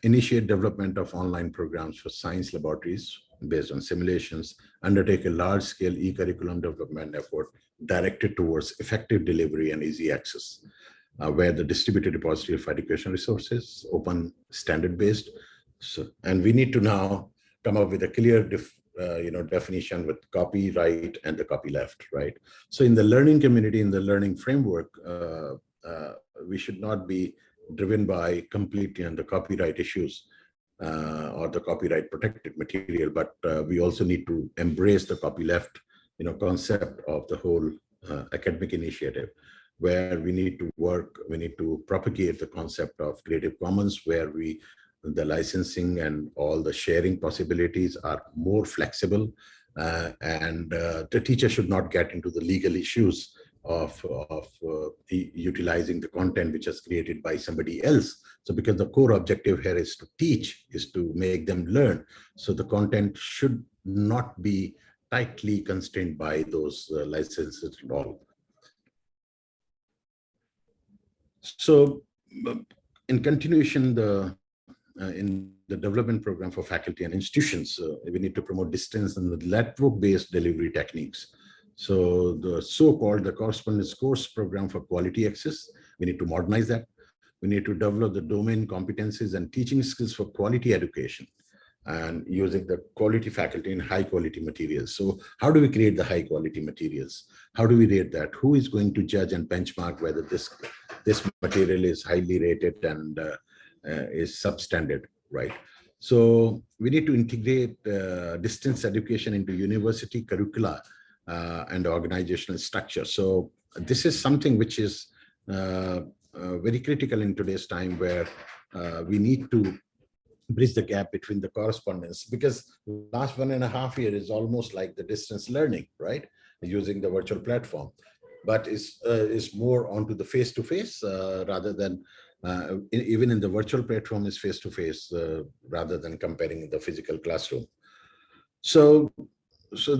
Initiate development of online programs for science laboratories based on simulations, undertake a large-scale e-curriculum development effort directed towards effective delivery and easy access, where the distributed repository of education resources, open, standard-based. So, and we need to now come up with a clear definition with copyright and the copyleft, right? So in the learning community, in the learning framework, we should not be driven by completely on the copyright issues or the copyright protected material, but we also need to embrace the copyleft, concept of the whole academic initiative, where we need to work, we need to propagate the concept of Creative Commons, where the licensing and all the sharing possibilities are more flexible, and the teacher should not get into the legal issues of utilizing the content which is created by somebody else. So because the core objective here is to teach, is to make them learn. So the content should not be tightly constrained by those licenses and all. So in continuation, in the development program for faculty and institutions, we need to promote distance and the network-based delivery techniques. So the so-called the correspondence course program for quality access, we need to modernize that. We need to develop the domain competencies and teaching skills for quality education and using the quality faculty in high quality materials. So how do we create the high quality materials? How do we rate that? Who is going to judge and benchmark whether this material is highly rated and is substandard, right? So we need to integrate distance education into university curricula and organizational structure. So this is something which is very critical in today's time, where we need to bridge the gap between the correspondence, because last 1.5 years is almost like the distance learning, right? Using the virtual platform, but is more onto the face-to-face rather than even in the virtual platform is face-to-face rather than comparing the physical classroom. So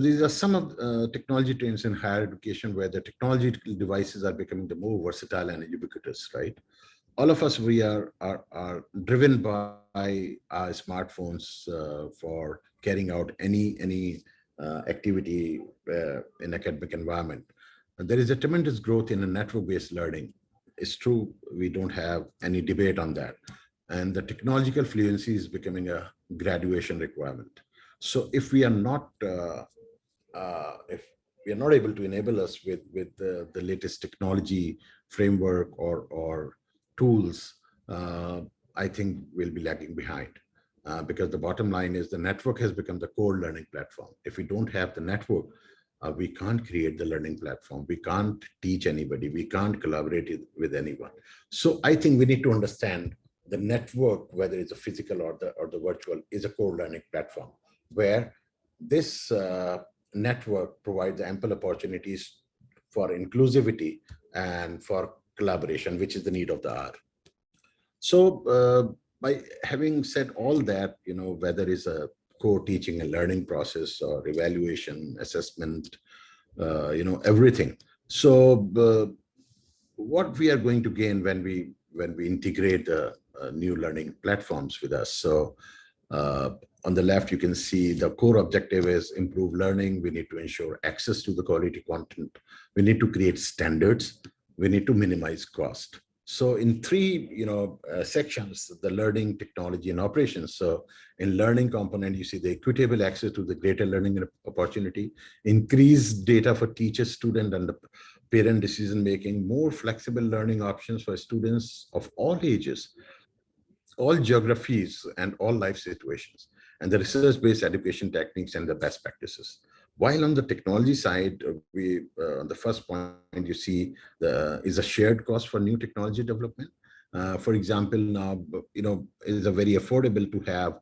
these are some of technology trends in higher education, where the technological devices are becoming the more versatile and ubiquitous, right? All of us, we are driven by our smartphones for carrying out any activity in academic environment. And there is a tremendous growth in a network-based learning. It's true, we don't have any debate on that. And the technological fluency is becoming a graduation requirement. So if we are not able to enable us with the latest technology framework or tools, I think we'll be lagging behind, because the bottom line is the network has become the core learning platform. If we don't have the network, we can't create the learning platform. We can't teach anybody. We can't collaborate with anyone. So I think we need to understand the network, whether it's a physical or the virtual, is a core learning platform, where this network provides ample opportunities for inclusivity and for collaboration, which is the need of the hour. So by having said all that, whether it's a core teaching and learning process or evaluation, assessment, everything. So what we are going to gain when we integrate the new learning platforms with us. So on the left, you can see the core objective is improve learning. We need to ensure access to the quality content. We need to create standards. We need to minimize cost. So in three, sections, the learning, technology, and operations. So in learning component, you see the equitable access to the greater learning opportunity, increased data for teachers, student, and the parent decision-making, more flexible learning options for students of all ages, all geographies, and all life situations, and the research-based education techniques and the best practices. While on the technology side, on the first point, you see is a shared cost for new technology development. For example, now, it is a very affordable to have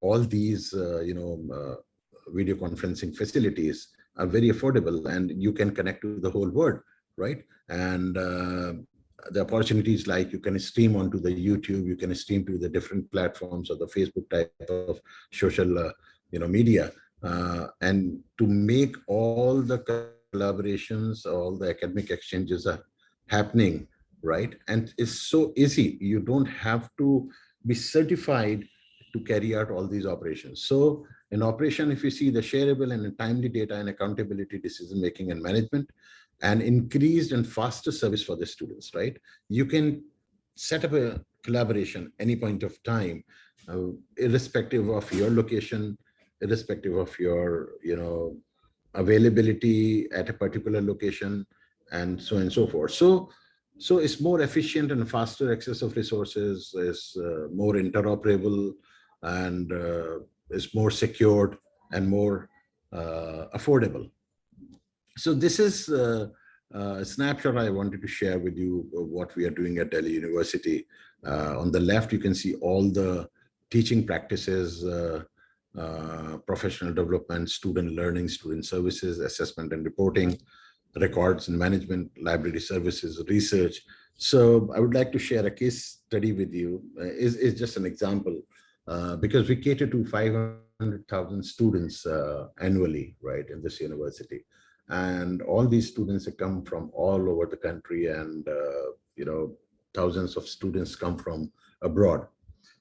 all these, video conferencing facilities are very affordable, and you can connect to the whole world, right? And the opportunities, like you can stream onto the YouTube, you can stream to the different platforms or the Facebook type of social, media. And to make all the collaborations, all the academic exchanges are happening, right? And it's so easy. You don't have to be certified to carry out all these operations. So in operation, if you see the shareable and timely data and accountability, decision making and management, and increased and faster service for the students, right? You can set up a collaboration any point of time, irrespective of your location, irrespective of your, availability at a particular location, and so on and so forth. So it's more efficient and faster access of resources, is more interoperable, and is more secured and more affordable. So this is a snapshot I wanted to share with you of what we are doing at Delhi University. On the left, you can see all the teaching practices, professional development, student learning, student services, assessment and reporting, records and management, library services, research. So I would like to share a case study with you. Is just an example, because we cater to 500 500,000 students annually, right, in this university. And all these students come from all over the country, and thousands of students come from abroad.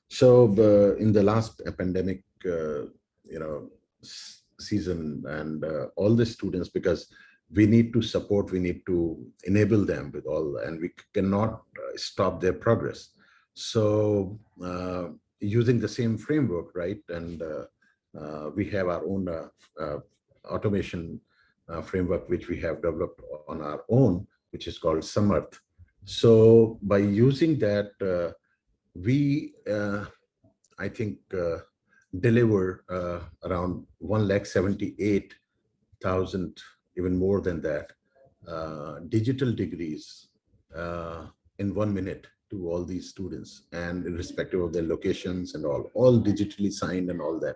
So in the last pandemic, season, and all the students, because we need to support, we need to enable them with all, and we cannot stop their progress. So using the same framework, right, and we have our own automation framework, which we have developed on our own, which is called Samarth. So by using that, we I think deliver around 178,000, even more than that, digital degrees in 1 minute to all these students, and irrespective of their locations and all digitally signed and all that,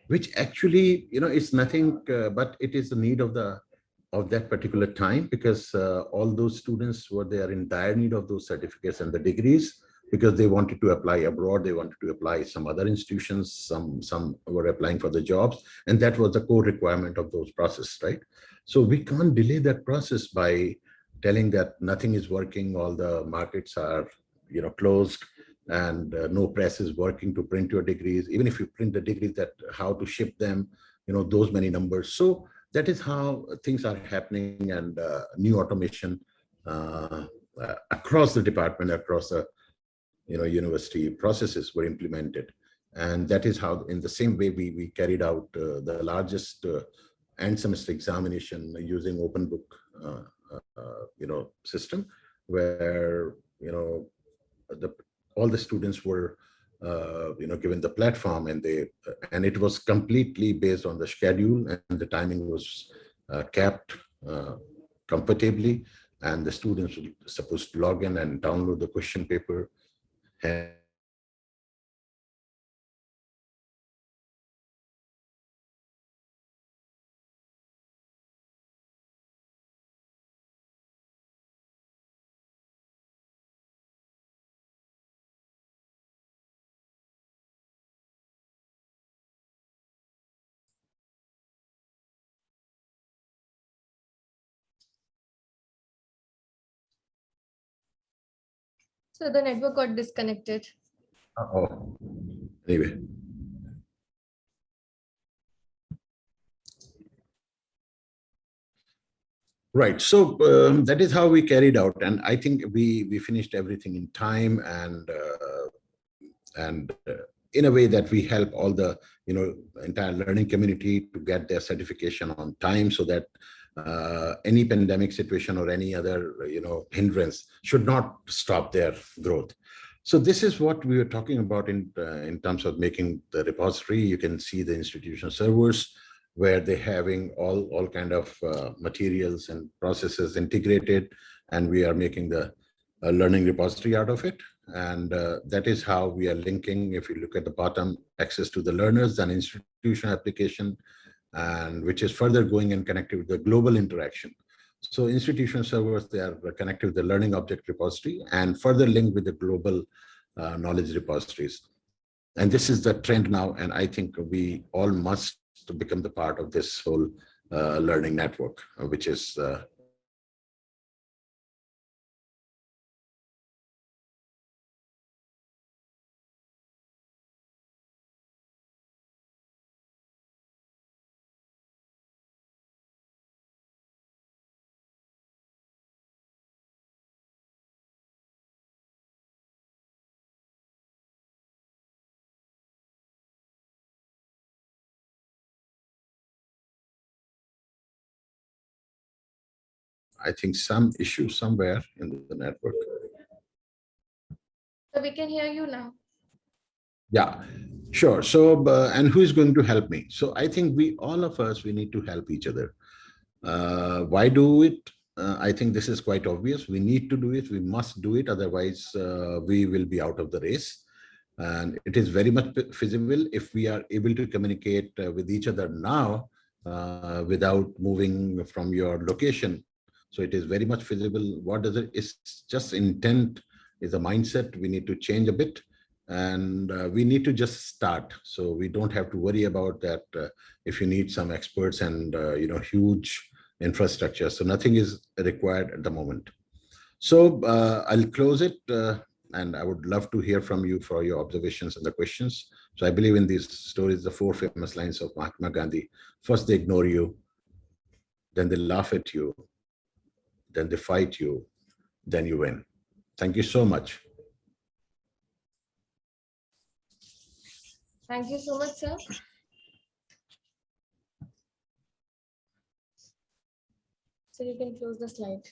which actually, it's nothing, but it is the need of that particular time, because all those students were there in dire need of those certificates and the degrees, because they wanted to apply abroad, they wanted to apply some other institutions, some were applying for the jobs, and that was the core requirement of those process, right? So we can't delay that process by telling that nothing is working, all the markets are closed, and no press is working to print your degrees. Even if you print the degrees, that how to ship them, those many numbers. So that is how things are happening, and new automation across the department, across the university processes were implemented. And that is how, in the same way, we carried out the largest end semester examination using open book system, where all the students were given the platform, and it was completely based on the schedule, and the timing was capped comfortably, and the students were supposed to log in and download the question paper. And So the network got disconnected. oh, anyway. Right. So that is how we carried out, and I think we finished everything in time, and in a way that we help all the entire learning community to get their certification on time, so that any pandemic situation or any other hindrance should not stop their growth. So this is what we were talking about in terms of making the repository. You can see the institutional servers, where they're having all kind of materials and processes integrated, and we are making the learning repository out of it. And that is how we are linking. If you look at the bottom, access to the learners and institution application, and which is further going and connected with the global interaction. So institution servers, they are connected with the learning object repository, and further linked with the global knowledge repositories. And this is the trend now, and I think we all must become the part of this whole learning network, which is I think some issue somewhere in the network. So we can hear you now. Yeah, sure. So, and who is going to help me? So I think all of us, we need to help each other. Why do it? I think this is quite obvious. We need to do it. We must do it. Otherwise, we will be out of the race. And it is very much feasible if we are able to communicate with each other now without moving from your location. So it is very much feasible. What does it? It's just intent, is a mindset we need to change a bit. and we need to just start. So we don't have to worry about that if you need some experts and huge infrastructure. So nothing is required at the moment. So I'll close it, and I would love to hear from you for your observations and the questions. So I believe in these stories, the four famous lines of Mahatma Gandhi. First, they ignore you, then they laugh at you, then they fight you, then you win. Thank you so much. Thank you so much, sir. So you can close the slide.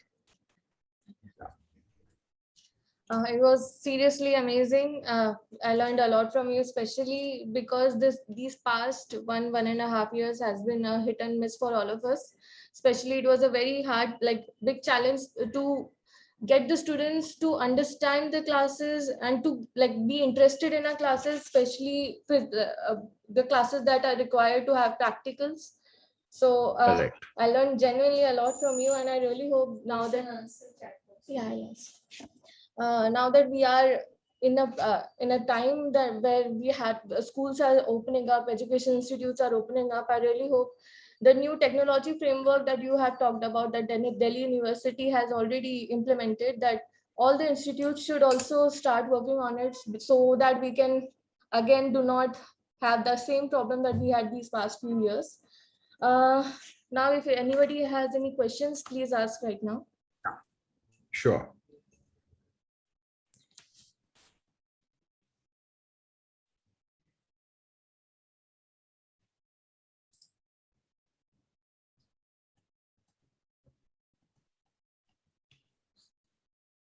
It was seriously amazing. I learned a lot from you, especially because these past 1.5 years has been a hit and miss for all of us. Especially, it was a very hard, big challenge to get the students to understand the classes and to be interested in our classes, especially with the classes that are required to have practicals. So I learned genuinely a lot from you, and I really hope now that yes. Now that we are in a time that where we had schools are opening up, education institutes are opening up, I really hope the new technology framework that you have talked about, that Delhi University has already implemented, that all the institutes should also start working on it, so that we can again do not have the same problem that we had these past few years. Now, if anybody has any questions, please ask right now. Sure.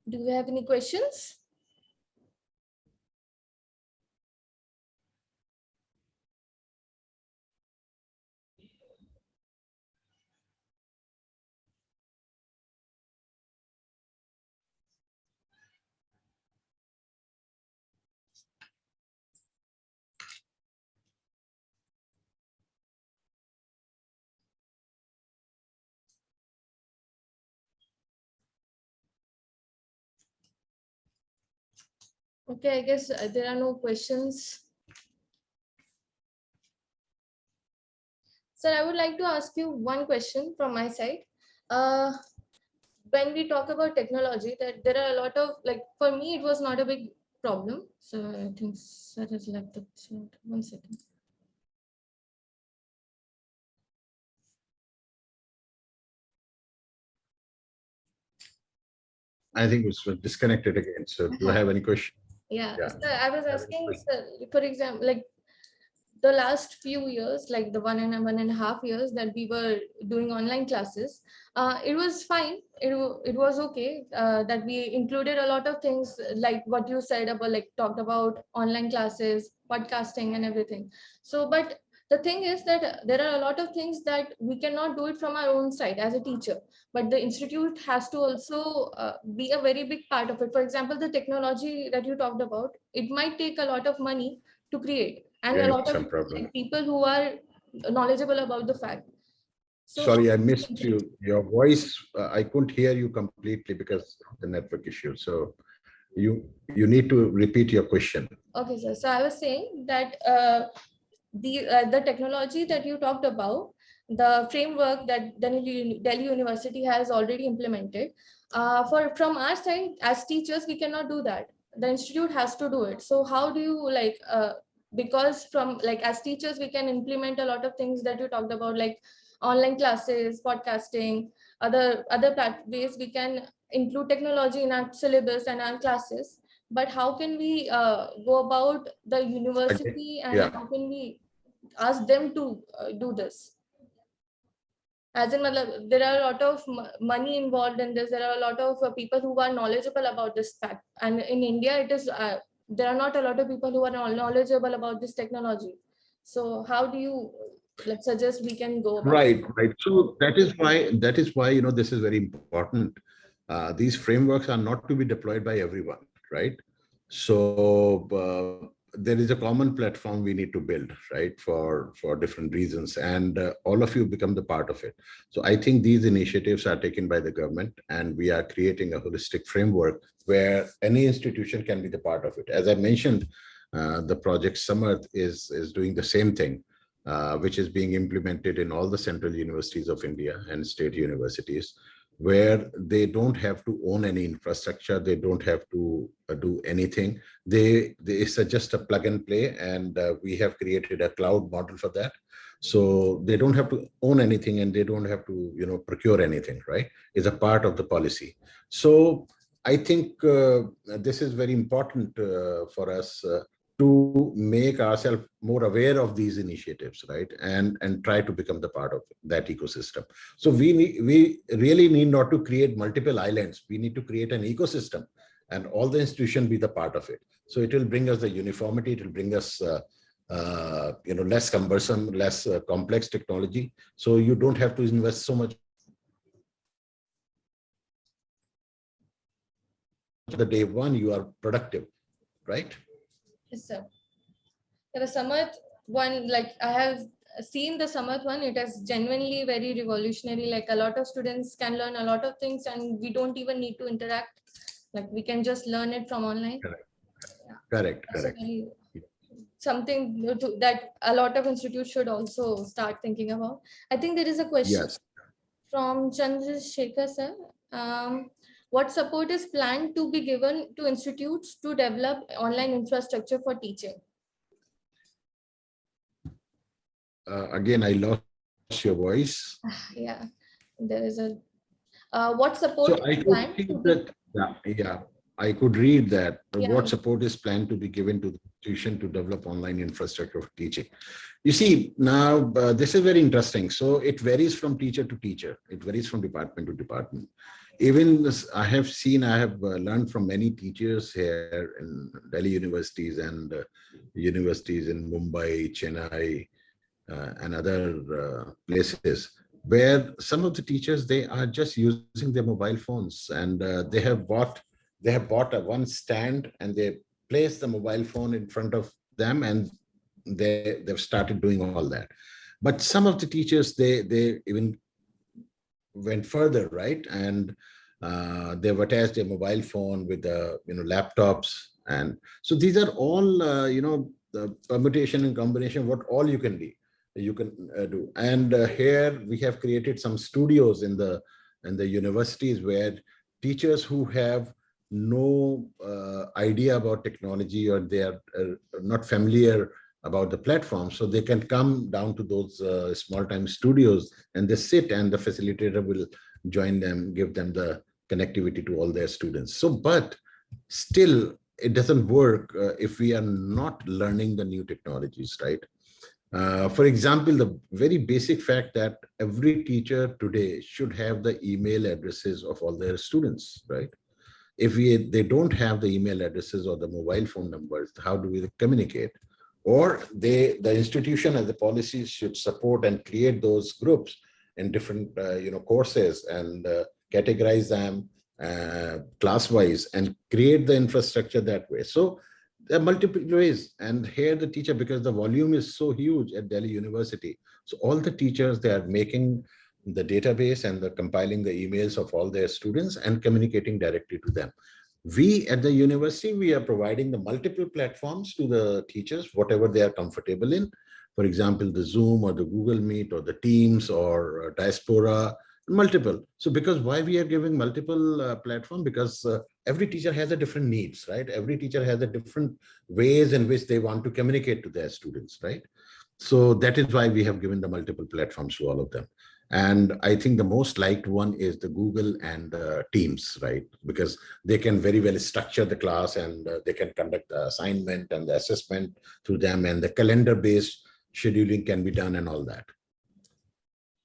Do you have any questions? Okay, I guess there are no questions. Sir, I would like to ask you one question from my side. When we talk about technology, that there are a lot of, for me, it was not a big problem. So I think sir has left the chat. 1 second. I think it was disconnected again. So do you have any question? Yeah. So I was asking, sir, for example, the last few years, like the 1.5 years that we were doing online classes, it was fine. It was okay that we included a lot of things, like what you said about, talked about online classes, podcasting and everything. So, but the thing is that there are a lot of things that we cannot do it from our own side as a teacher, but the institute has to also be a very big part of it. For example, the technology that you talked about, it might take a lot of money to create, and a lot of people who are knowledgeable about the fact. So, sorry, I missed you. Your voice, I couldn't hear you completely because of the network issue. So you need to repeat your question. Okay, sir. So I was saying that the technology that you talked about, the framework that Delhi University has already implemented, from our side as teachers, we cannot do that. The institute has to do it. So how do you because from as teachers, we can implement a lot of things that you talked about, like online classes, podcasting, other ways we can include technology in our syllabus and our classes. But how can we go about the university, and how can we ask them to do this? As in, there are a lot of money involved in this. There are a lot of people who are knowledgeable about this fact. And in India, it is there are not a lot of people who are knowledgeable about this technology. So how do you suggest we can go about right? So that is why this is very important. These frameworks are not to be deployed by everyone, right? So there is a common platform we need to build, right, for different reasons, and all of you become the part of it. So I think these initiatives are taken by the government, and we are creating a holistic framework where any institution can be the part of it. As I mentioned, the project Samarth is doing the same thing, which is being implemented in all the central universities of India and state universities, where they don't have to own any infrastructure, they don't have to do anything. It's just a plug and play, and we have created a cloud model for that. So they don't have to own anything, and they don't have to, procure anything, right? It's a part of the policy. So I think this is very important for us to make ourselves more aware of these initiatives, right? And try to become the part of that ecosystem. So we really need not to create multiple islands. We need to create an ecosystem, and all the institutions be the part of it. So it will bring us the uniformity. It will bring us less cumbersome, less complex technology. So you don't have to invest so much. The day one, you are productive, right? Yes, sir. The Samarth one, like I have seen the Samarth one, it is genuinely very revolutionary. Like a lot of students can learn a lot of things, and we don't even need to interact. Like we can just learn it from online. Correct. Yeah. Correct. That's Correct. something that a lot of institutes should also start thinking about. I think there is a question Yes. from Chandrasekhar sir. What support is planned to be given to institutes to develop online infrastructure for teaching? Again, I lost your voice. Yeah, there is a what support So I is could planned see to be, that, I could read that yeah, what support is planned to be given to the institution to develop online infrastructure for teaching. You see, now this is very interesting. So it varies from teacher to teacher. It varies from department to department. Even this, I have learned from many teachers here in Delhi universities and universities in Mumbai, Chennai, and other places, where some of the teachers, they are just using their mobile phones, and they have bought a one stand, and they place the mobile phone in front of them, and they've started doing all that. But some of the teachers, they even went further, right? And they've attached a mobile phone with the laptops, and so these are all the permutation and combination, what all you can do. And here we have created some studios in the universities, where teachers who have no idea about technology, or they are not familiar about the platform, so they can come down to those small time studios, and they sit, and the facilitator will join them, give them the connectivity to all their students. So but still it doesn't work if we are not learning the new technologies, right? For example, the very basic fact that every teacher today should have the email addresses of all their students, right? If they don't have the email addresses or the mobile phone numbers, how do we communicate? Or the institution as the policies should support and create those groups in different courses, and categorize them class wise, and create the infrastructure that way. So there are multiple ways, and here the teacher, because the volume is so huge at Delhi University, so all the teachers, they are making the database and the compiling the emails of all their students and communicating directly to them. We at the university, we are providing the multiple platforms to the teachers, whatever they are comfortable in. For example, the Zoom or the Google Meet or the Teams or Diaspora, multiple. So because why we are giving multiple platform? Because every teacher has a different needs, right? Every teacher has a different ways in which they want to communicate to their students, right? So that is why we have given the multiple platforms to all of them. And I think the most liked one is the Google and Teams, right? Because they can very well structure the class, and they can conduct the assignment and the assessment through them, and the calendar-based scheduling can be done and all that.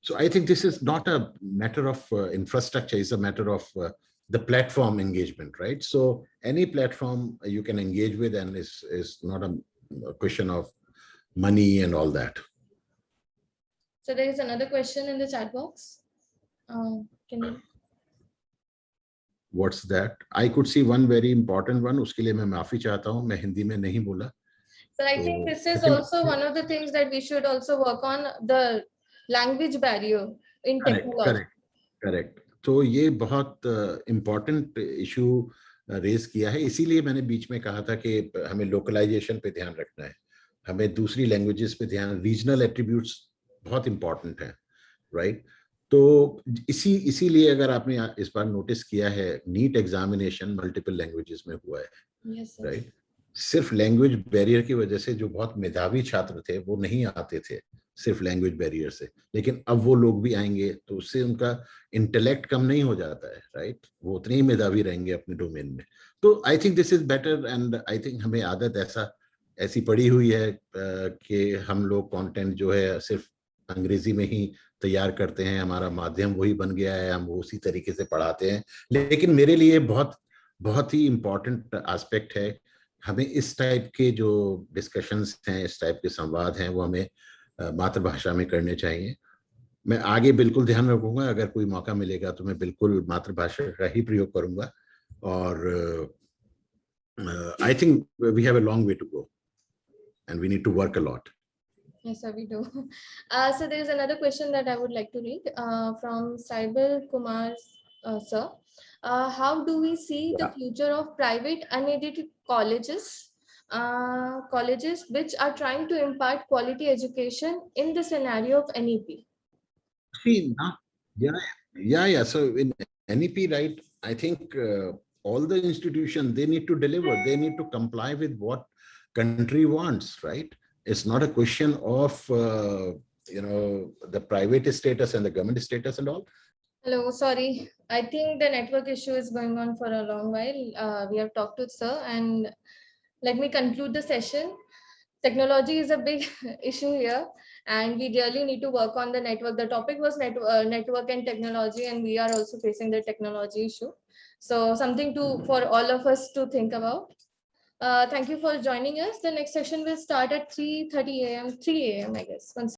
So I think this is not a matter of infrastructure, it's a matter of the platform engagement, right? So any platform you can engage with, and is not a question of money and all that. so there is another question in the chat box. Can you? What's that? I could see one very important one. उसके लिए मैं माफी चाहता हूँ, मैं हिंदी में नहीं बोला. So I think तो this is second, also one of the things that we should also work on, the language barrier in correct technology. Correct correct. तो ये बहुत इम्पोर्टेंट इशू रेज किया है, इसीलिए मैंने बीच में कहा था कि हमें लोकलाइजेशन पे ध्यान रखना है, हमें दूसरी लैंग्वेजेस पे ध्यान, रीजनल एट्रीब्यूट्स बहुत इंपॉर्टेंट है, राइट। तो इसीलिए अगर आपने इस बार नोटिस किया है, नीट एग्जामिनेशन मल्टीपल लैंग्वेजेस में हुआ है, Yes, राइट। सिर्फ लैंग्वेज बैरियर की वजह से जो बहुत मेधावी छात्र थे वो नहीं आते थे, सिर्फ लैंग्वेज बैरियर से, लेकिन अब वो लोग भी आएंगे तो उससे उनका इंटेलेक्ट कम नहीं हो जाता है, राइट, वो उतने ही मेधावी रहेंगे अपने डोमेन में। तो I think this is better, and I think हमें आदत ऐसी पड़ी हुई है कि हम लोग कंटेंट जो है सिर्फ अंग्रेजी में ही तैयार करते हैं, हमारा माध्यम वही बन गया है, हम वो उसी तरीके से पढ़ाते हैं। लेकिन मेरे लिए बहुत बहुत ही इम्पोर्टेंट एस्पेक्ट है, हमें इस टाइप के जो डिस्कशंस हैं, इस टाइप के संवाद हैं, वो हमें मातृभाषा में करने चाहिए। मैं आगे बिल्कुल ध्यान रखूंगा, अगर कोई मौका मिलेगा तो मैं बिल्कुल मातृभाषा का ही प्रयोग करूंगा। और I think we have a long way to go and we need to work a lot. yes, sir, we do. So there is another question that I would like to read from Saibal Kumar, sir. How do we see the future of private unaided colleges which are trying to impart quality education in the scenario of NEP? See, yeah. So in NEP, right, I think all the institutions, they need to deliver, they need to comply with what country wants, right? It's not a question of, the private status and the government status and all. Hello, sorry. I think the network issue is going on for a long while. We have talked to sir, and let me conclude the session. Technology is a big issue here, and we really need to work on the network. The topic was network and technology, and we are also facing the technology issue. So something for all of us to think about. Thank you for joining us. The next session will start at 3:30 a.m., 3 a.m. I guess.